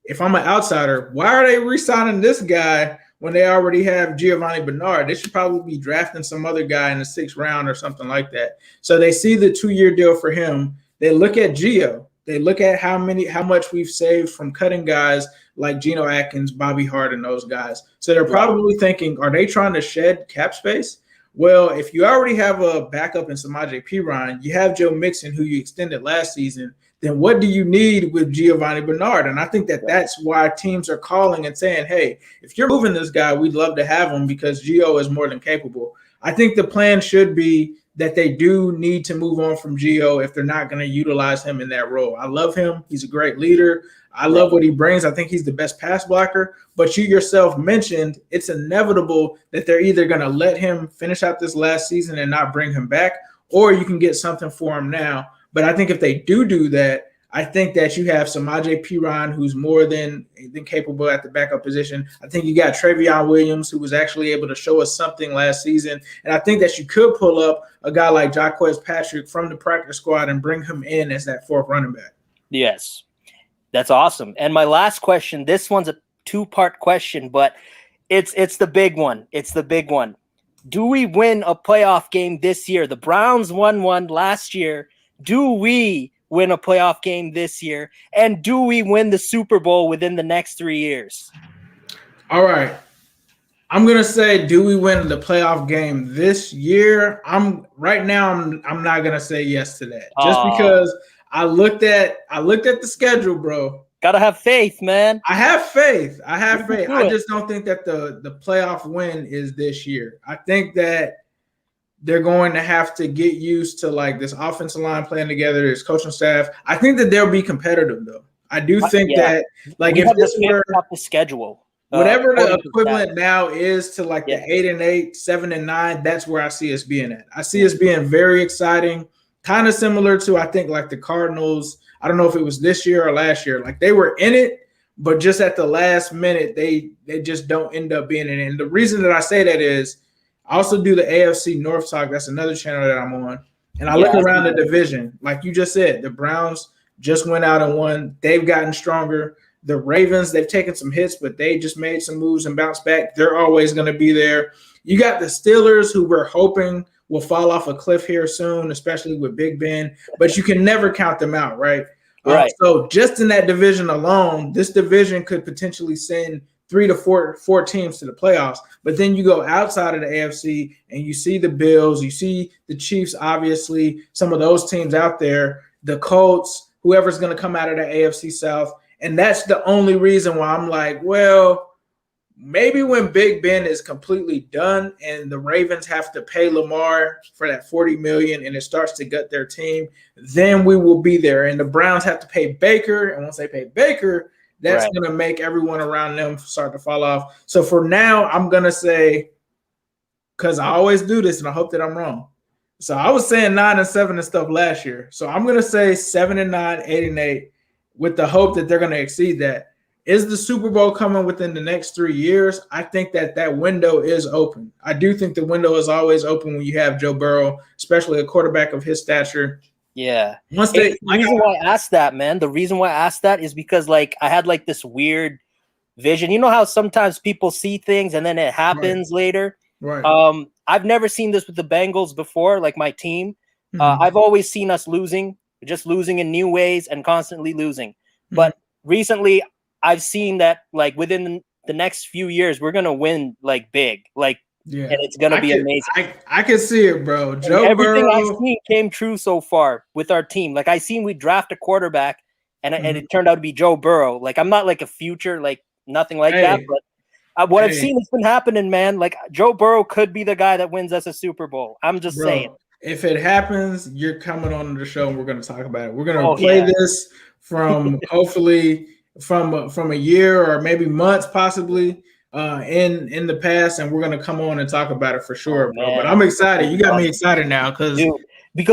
if I'm an outsider, why are they re-signing this guy when they already have Giovanni Bernard? They should probably be drafting some other guy in the 6th round or something like that. So they see the 2-year deal for him. They look at Gio. They look at how much we've saved from cutting guys like Geno Atkins, Bobby Hart, and those guys. So they're probably thinking, are they trying to shed cap space? Well, if you already have a backup in Samaje Perine, you have Joe Mixon, who you extended last season, then what do you need with Giovanni Bernard? And I think that that's why teams are calling and saying, hey, if you're moving this guy, we'd love to have him because Gio is more than capable. I think the plan should be that they do need to move on from Gio if they're not going to utilize him in that role. I love him. He's a great leader. I love what he brings. I think he's the best pass blocker. But you yourself mentioned it's inevitable that they're either going to let him finish out this last season and not bring him back, or you can get something for him now. But I think if they do that, I think that you have Samaje Perine, who's more than capable at the backup position. I think you got Travion Williams, who was actually able to show us something last season. And I think that you could pull up a guy like Jaquez Patrick from the practice squad and bring him in as that 4th running back. Yes, that's awesome. And my last question, this one's a 2-part question, but it's the big one. It's the big one. Do we win a playoff game this year? The Browns won one last year. Do we win a playoff game this year? And do we win the Super Bowl within the next 3 years? All right. I'm going to say, do we win the playoff game this year? Right now I'm not going to say yes to that. Just because I looked at the schedule, bro. Got to have faith, man. I have faith. I just don't think that the playoff win is this year. I think that they're going to have to get used to like this offensive line playing together, this coaching staff. I think that they'll be competitive though. I do think that like if this were the schedule, whatever the equivalent now is to like the 8-8, 7-9, that's where I see us being at. I see us being very exciting, kind of similar to I think like the Cardinals. I don't know if it was this year or last year. Like they were in it, but just at the last minute, they just don't end up being in it. And the reason that I say that is I also do the AFC North Talk. That's another channel that I'm on. And I look around the division. Like you just said, the Browns just went out and won. They've gotten stronger. The Ravens, they've taken some hits, but they just made some moves and bounced back. They're always going to be there. You got the Steelers, who we're hoping will fall off a cliff here soon, especially with Big Ben. But you can never count them out, right? Right. So just in that division alone, this division could potentially send 3 to 4 teams to the playoffs. But then you go outside of the AFC and you see the Bills, you see the Chiefs, obviously, some of those teams out there, the Colts, whoever's going to come out of the AFC South. And that's the only reason why I'm like, well, maybe when Big Ben is completely done and the Ravens have to pay Lamar for that $40 million and it starts to gut their team, then we will be there. And the Browns have to pay Baker. And once they pay Baker, that's going to make everyone around them start to fall off. So for now, I'm going to say, because I always do this and I hope that I'm wrong. So I was saying 9-7 and stuff last year. So I'm going to say 7-9, 8-8 with the hope that they're going to exceed that. Is the Super Bowl coming within the next 3 years? I think that window is open. I do think the window is always open when you have Joe Burrow, especially a quarterback of his stature. Yeah. The reason why I asked that, man, the reason why I asked that is because, like, I had, like, this weird vision. You know how sometimes people see things and then it happens later? Right. I've never seen this with the Bengals before, like my team. I've always seen us losing, just losing in new ways and constantly losing. But recently, I've seen that, like, within the next few years, we're going to win, like, big. Like, and it's going to be amazing. I can see it, bro. Everything I've seen came true so far with our team. Like, I seen we draft a quarterback, and it turned out to be Joe Burrow. Like, I'm not, like, a future, like, nothing like that. But what I've seen has been happening, man. Like, Joe Burrow could be the guy that wins us a Super Bowl. I'm just saying. If it happens, you're coming on the show and we're going to talk about it. We're going to play this from hopefully from a year or maybe months possibly in the past, and we're going to come on and talk about it for sure, bro. But I'm excited. You got me excited now because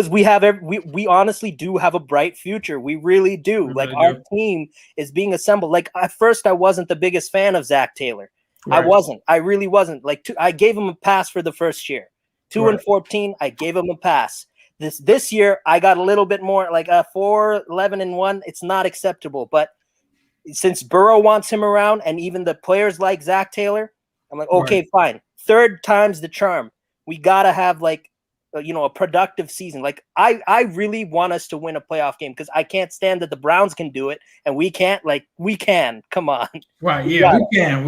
we have we honestly do have a bright future. We really do. Our team is being assembled. Like at first I wasn't the biggest fan of Zach Taylor. Right. I really wasn't. I gave him a pass for the first year. 2-14, I gave him a pass. This year, I got a little bit more, like 4-11-1. It's not acceptable. But since Burrow wants him around, and even the players like Zach Taylor, I'm like, okay, fine. Third time's the charm. We gotta have a productive season. I really want us to win a playoff game because I can't stand that the Browns can do it and we can't. We can. Come on. Right? Yeah, we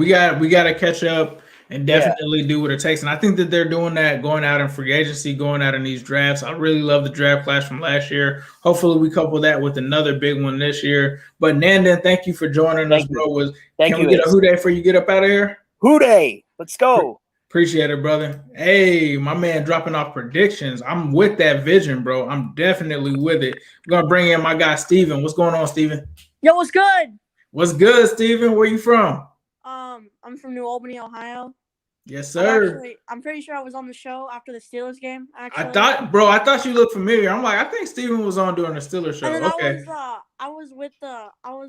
can. We got to catch up and definitely do what it takes. And I think that they're doing that, going out in free agency, going out in these drafts. I really love the draft class from last year. Hopefully we couple that with another big one this year. But Nandin, thank you for joining us, bro. Can we get a hooday before you get up out of here? Hooday. Let's go. Appreciate it, brother. Hey, my man dropping off predictions. I'm with that vision, bro. I'm definitely with it. I'm going to bring in my guy, Steven. What's going on, Steven? Yo, what's good? What's good, Steven? Where you from? I'm from New Albany, Ohio. Yes, sir. I'm pretty sure I was on the show after the Steelers game. Actually, I thought you looked familiar. I'm like, I think Steven was on during the Steelers show. And then okay. I was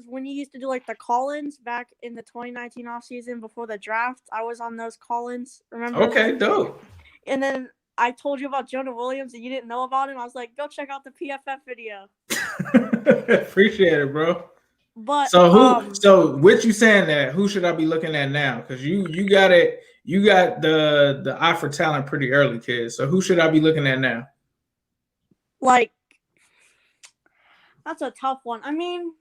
when you used to do the call-ins back in the 2019 offseason before the draft. I was on those call-ins. Remember? Okay, dope. And then I told you about Jonah Williams and you didn't know about him. I was like, go check out the PFF video. Appreciate it, bro. But so with you saying that, who should I be looking at now? Because you got it. You got the eye for talent pretty early, kid. So who should I be looking at now? That's a tough one. I mean,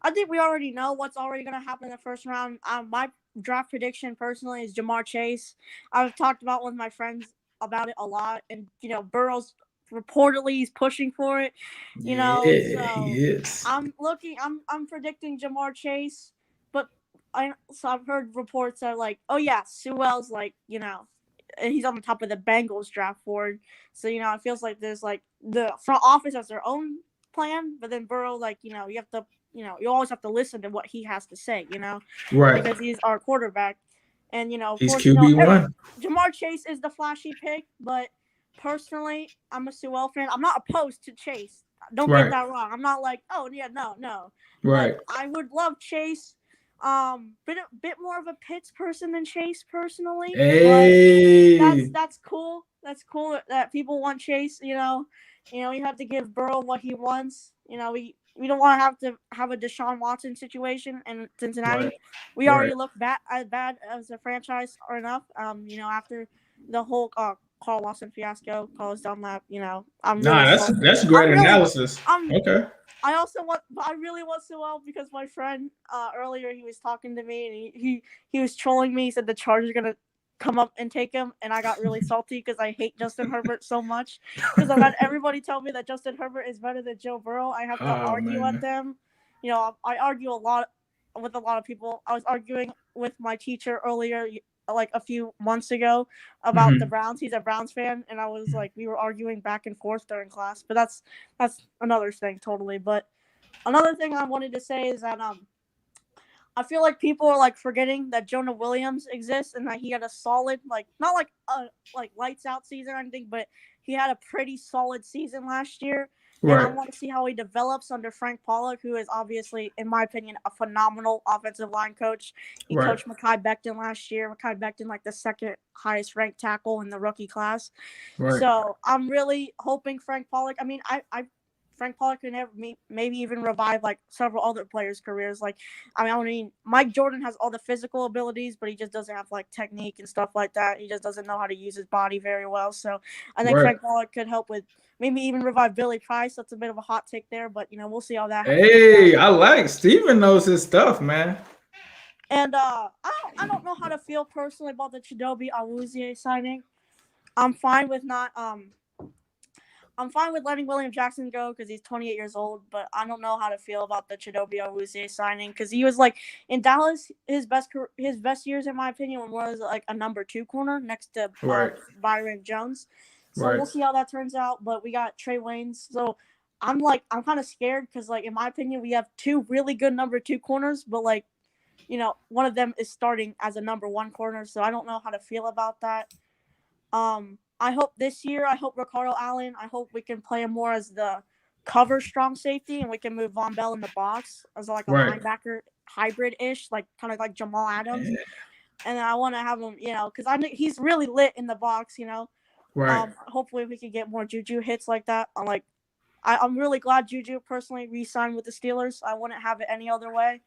I think we already know what's already going to happen in the first round. My draft prediction personally is Jamar Chase. I've talked about with my friends about it a lot, and Burrow's reportedly he's pushing for it. He is. I'm predicting Jamar Chase, but I've heard reports that Sewell's he's on the top of the Bengals draft board. So it feels like there's the front office has their own plan, but then Burrow you have to you always have to listen to what he has to say, right? Because he's our quarterback, and he's QB1. Jamar Chase is the flashy pick, but personally, I'm a Sewell fan. I'm not opposed to Chase. Don't get that wrong. I'm not no. Right. I would love Chase. Bit more of a Pitts person than Chase personally. Hey. But that's cool. That's cool that people want Chase. You have to give Burrow what he wants. We don't want to have a Deshaun Watson situation in Cincinnati. Right. We already look bad as a franchise enough. After the whole Carl Lawson fiasco, Carlos Dunlap. That's great analysis. Okay. I really want Sewell because my friend earlier he was talking to me and he was trolling me. He said the Chargers are gonna come up and take him, and I got really salty because I hate Justin Herbert so much because I've had everybody tell me that Justin Herbert is better than Joe Burrow. I have to argue with them. I argue a lot with a lot of people. I was arguing with my teacher earlier, a few months ago, about the Browns. He's a Browns fan, and I was we were arguing back and forth during class. But that's another thing totally. But another thing I wanted to say is that I feel like people are forgetting that Jonah Williams exists and that he had a solid not lights out season or anything, but he had a pretty solid season last year. Right. And I want to see how he develops under Frank Pollock, who is obviously, in my opinion, a phenomenal offensive line coach. He coached Mekhi Becton last year. Mekhi Becton, the second highest ranked tackle in the rookie class. Right. So I'm really hoping Frank Pollock. I mean, Frank Pollock can maybe even revive several other players' careers. Mike Jordan has all the physical abilities, but he just doesn't have technique and stuff like that. He just doesn't know how to use his body very well. So I think Frank Pollock could help with maybe even revive Billy Price. That's a bit of a hot take there, but we'll see how that happens. Hey, I like Steven knows his stuff, man. And I don't know how to feel personally about the Chidobe Awuzie signing. I'm fine with letting William Jackson go because he's 28 years old, but I don't know how to feel about the Chidobe Awuzie signing because he was in Dallas. His best years, in my opinion, was a number 2 corner next to Byron Jones. So we'll see how that turns out. But we got Trey Waynes. So I'm kind of scared because, like, in my opinion, we have two really good number 2 corners, but, like, you know, one of them is starting as a number 1 corner. So I don't know how to feel about that. I hope this year, Ricardo Allen, I hope we can play him more as the cover strong safety, and we can move Von Bell in the box as like a linebacker hybrid-ish, like kind of like Jamal Adams. Yeah. And then I want to have him, you know, because I think he's really lit in the box, you know. Right. Hopefully we can get more Juju hits like that. I'm really glad Juju personally re-signed with the Steelers. I wouldn't have it any other way.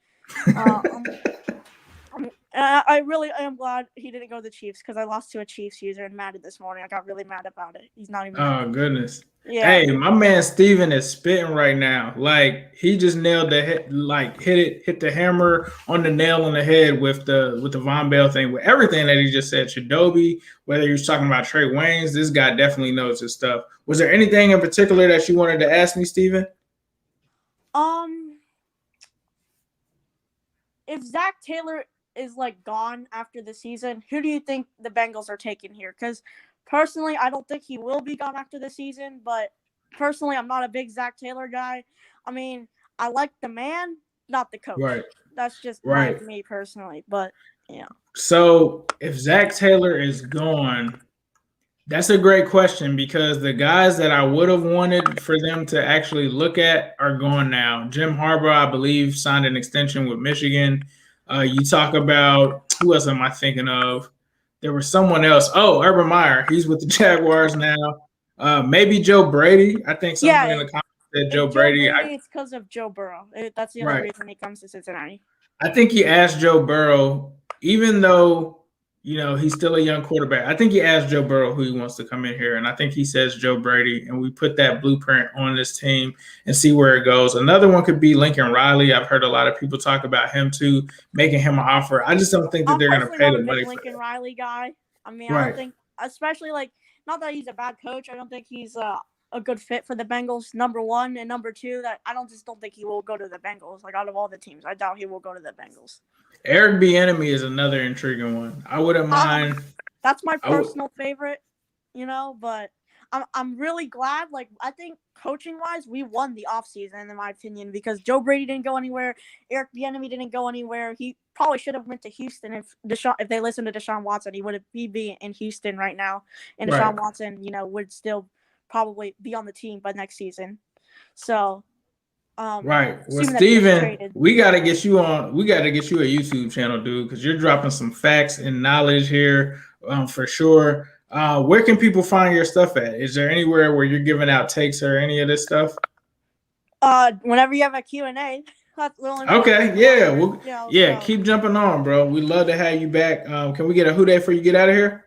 I really am glad he didn't go to the Chiefs because I lost to a Chiefs user in Madden this morning. I got really mad about it. He's not even. Oh, goodness. Yeah. Hey, my man Steven is spitting right now. Like, he just nailed the head, like hit the hammer on the nail on the head with the Von Bell thing, with everything that he just said. Shadobi, whether he was talking about Trey Waynes, this guy definitely knows his stuff. Was there anything in particular that you wanted to ask me, Steven? If Zach Taylor is like gone after the season, who do you think the Bengals are taking here? Because personally, I don't think he will be gone after the season, but personally, I'm not a big Zach Taylor guy. I mean, I like the man, not the coach. Right. That's just me personally, but yeah. So if Zach Taylor is gone, that's a great question because the guys that I would have wanted for them to actually look at are gone now. Jim Harbaugh, I believe, signed an extension with Michigan. You talk about, who else am I thinking of? There was someone else. Oh, Urban Meyer. He's with the Jaguars now. Maybe Joe Brady. I think someone in the comments said Joe Brady. It's because of Joe Burrow. That's the only reason he comes to Cincinnati. I think he asked Joe Burrow, even though, you know, he's still a young quarterback. I think he asked Joe Burrow who he wants to come in here, and I think he says Joe Brady, and we put that blueprint on this team and see where it goes. Another one could be Lincoln Riley. I've heard a lot of people talk about him too, making him an offer. I just don't think that they're going to pay the money for Lincoln Riley guy. I mean, I don't think, especially like, not that he's a bad coach. I don't think he's a good fit for the Bengals, number 1, and number 2, that I don't think he will go to the Bengals. Like, out of all the teams, I doubt he will go to the Bengals. Eric Bieniemy is another intriguing one. I wouldn't mind. That's my personal favorite, you know, but I'm really glad. Like, I think coaching-wise, we won the offseason, in my opinion, because Joe Brady didn't go anywhere. Eric Bieniemy didn't go anywhere. He probably should have went to Houston if they listened to Deshaun Watson. He'd be in Houston right now, and Deshaun Watson, you know, would still probably be on the team by next season. So. Well, Steven, we got to get you on. We got to get you a YouTube channel, dude, because you're dropping some facts and knowledge here for sure. Where can people find your stuff at? Is there anywhere where you're giving out takes or any of this stuff? Whenever you have a Q&A. Okay, yeah. Keep jumping on, bro. We'd love to have you back. Can we get a hooday before you get out of here?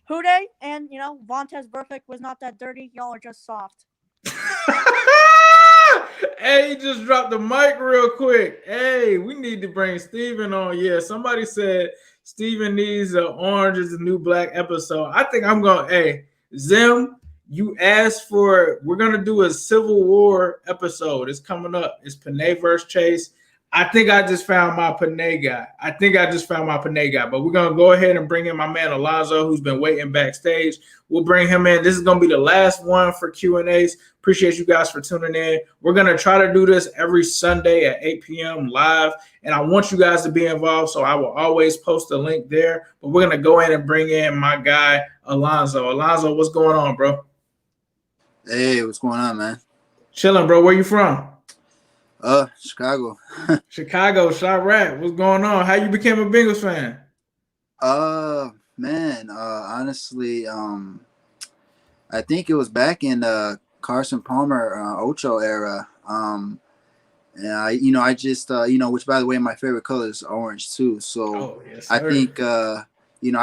Hooday, and, you know, Vontaze Burfict was not that dirty. Y'all are just soft. Hey, he just dropped the mic real quick. Hey, we need to bring Steven on. Yeah, somebody said Steven needs an Orange is the New Black episode. I think I'm going to, hey, Zim, you asked for, we're going to do a Civil War episode. It's coming up. It's Panay versus Chase. I think I just found my Panay guy. But we're going to go ahead and bring in my man Alonzo, who's been waiting backstage. We'll bring him in. This is going to be the last one for Q&Ace. Appreciate you guys for tuning in. We're going to try to do this every Sunday at 8 p.m. live, and I want you guys to be involved, so I will always post a link there. But we're going to go in and bring in my guy, Alonzo. Alonzo, what's going on, bro? Hey, what's going on, man? Chilling, bro. Where you from? Chicago. Chicago, Chirac. What's going on? How you became a Bengals fan? Man, honestly, I think it was back in the Carson Palmer, Ocho era. And I just, which by the way, my favorite color is orange too. So I think, I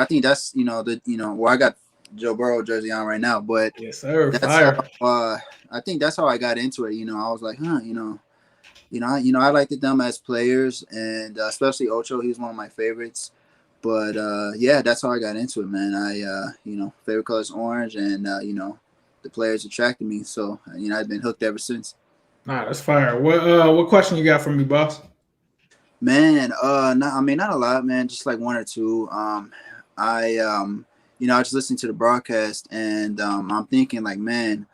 think that's, where I got Joe Burrow jersey on right now. But yes, sir. That's how, I think that's how I got into it. I was like, I liked them as players, and especially Ocho. He was one of my favorites. But that's how I got into it, man. I favorite color is orange, and the players attracted me. So I've been hooked ever since. Nah, that's fire. What question you got for me, boss? Man, not a lot, man. Just like one or two. I was listening to the broadcast, and I'm thinking like, man,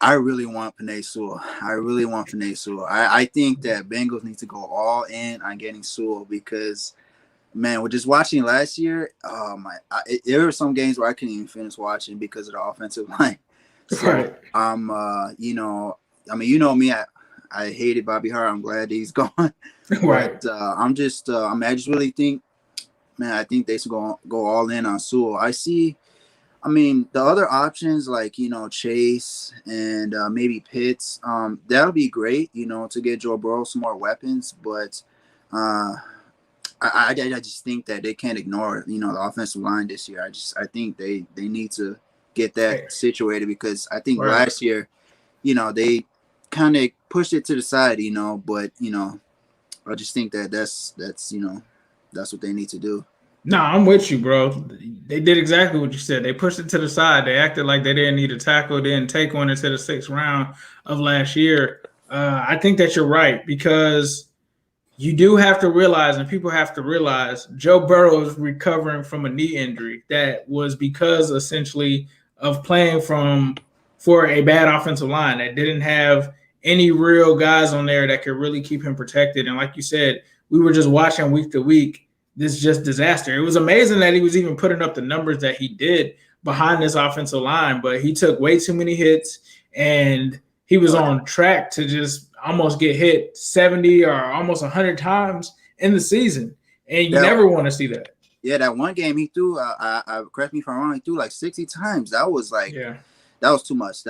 I really want Penei Sewell. I think that Bengals need to go all in on getting Sewell because, man, we're just watching last year. There were some games where I couldn't even finish watching because of the offensive line. So Right. me, I hated Bobby Hart. I'm glad he's gone. Right. But I just really think, man, I think they should go all in on Sewell. The other options like, Chase and maybe Pitts, that'll be great, to get Joe Burrow some more weapons. But I just think that they can't ignore, the offensive line this year. I think they need to get that situated because I think last year, they kind of pushed it to the side, but, I just think that's what they need to do. No, I'm with you, bro. They did exactly what you said. They pushed it to the side. They acted like they didn't need a tackle, didn't take one into the 6th round of last year. I think that you're right because you do have to realize, and people have to realize, Joe Burrow is recovering from a knee injury that was because essentially of playing for a bad offensive line that didn't have any real guys on there that could really keep him protected. And like you said, we were just watching week to week. This just disaster. It was amazing that he was even putting up the numbers that he did behind this offensive line, but he took way too many hits and he was on track to just almost get hit 70 or almost 100 times in the season. And you never want to see that. Yeah, that one game he threw, correct me if I'm wrong, he threw like 60 times. That was like, that was too much.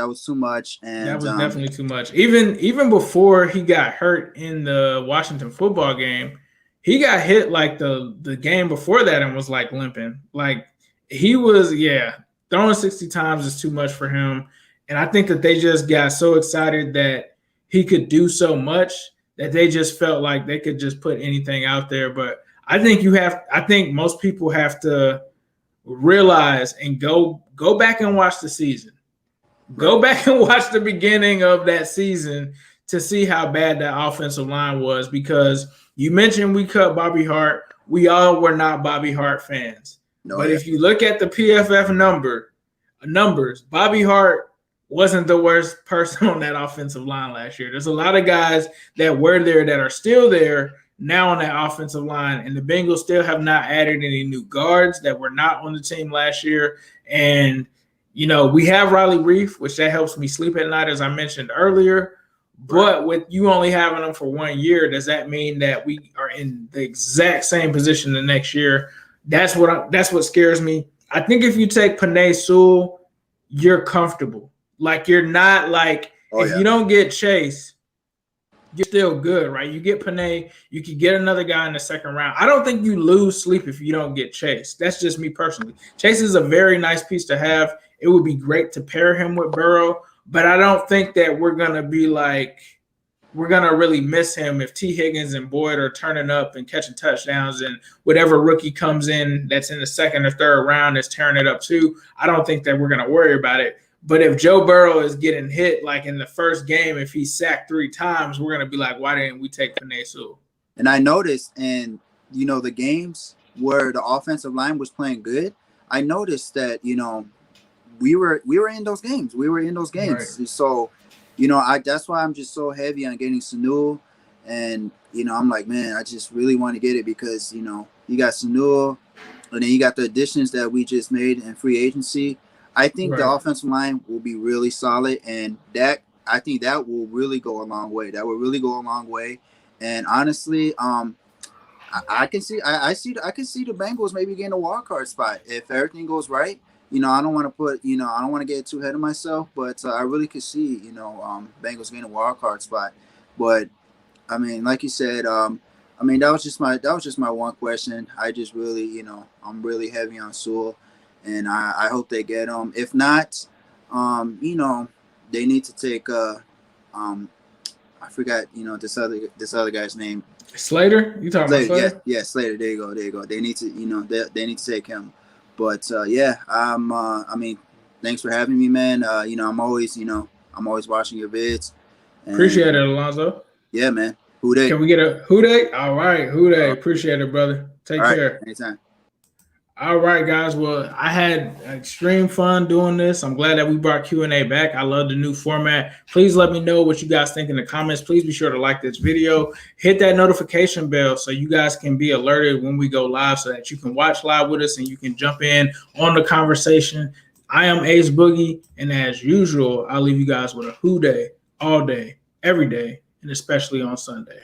And that was definitely too much. Even before he got hurt in the Washington football game, he got hit like the game before that and was like limping. Like he was, throwing 60 times is too much for him. And I think that they just got so excited that he could do so much that they just felt like they could just put anything out there. But I think most people have to realize and go back and watch the season. Go back and watch the beginning of that season to see how bad that offensive line was because you mentioned we cut Bobby Hart. We all were not Bobby Hart fans. But if you look at the PFF numbers, Bobby Hart wasn't the worst person on that offensive line last year. There's a lot of guys that were there that are still there now on that offensive line, and the Bengals still have not added any new guards that were not on the team last year. And, we have Riley Reef, which that helps me sleep at night, as I mentioned earlier. But with you only having them for 1 year, does that mean that we are in the exact same position the next year? That's what scares me. I think if you take Penei Sewell, you're comfortable. Like you're not like you don't get Chase, you're still good, right? You get Penei, you could get another guy in the 2nd round. I don't think you lose sleep if you don't get Chase. That's just me personally. Chase is a very nice piece to have. It would be great to pair him with Burrow. But I don't think that we're going to really miss him if T. Higgins and Boyd are turning up and catching touchdowns and whatever rookie comes in that's in the 2nd or 3rd round is tearing it up too. I don't think that we're going to worry about it. But if Joe Burrow is getting hit like in the first game, if he's sacked 3 times, we're going to be like, why didn't we take Penei Sewell? And I noticed the games where the offensive line was playing good, I noticed that, we were in those games. Right. So, that's why I'm just so heavy on getting Sewell. And, I'm like, man, I just really want to get it because, you got Sewell and then you got the additions that we just made in free agency. I think the offensive line will be really solid. And I think that will really go a long way. And honestly, I can see the Bengals maybe getting a wild card spot if everything goes right. I don't want to get too ahead of myself, but I really could see, Bengals getting a wild card spot. But I mean, like you said, that was just my one question. I just really, I'm really heavy on Sewell, and I hope they get him. If not, they need to take I forgot, this other guy's name. Slater? You talking about Slater? Yeah, Slater. There you go. They need to, they need to take him. But thanks for having me, man. I'm always watching your vids. Appreciate it, Alonzo. Yeah, man. Who-day. Can we get a who-day? All right, who-day. Appreciate it, brother. Take care. Anytime. All right, guys. Well, I had extreme fun doing this. I'm glad that we brought Q&A back. I love the new format. Please let me know what you guys think in the comments. Please be sure to like this video. Hit that notification bell so you guys can be alerted when we go live so that you can watch live with us and you can jump in on the conversation. I am Ace Boogie, and as usual, I'll leave you guys with a who day, all day, every day, and especially on Sunday.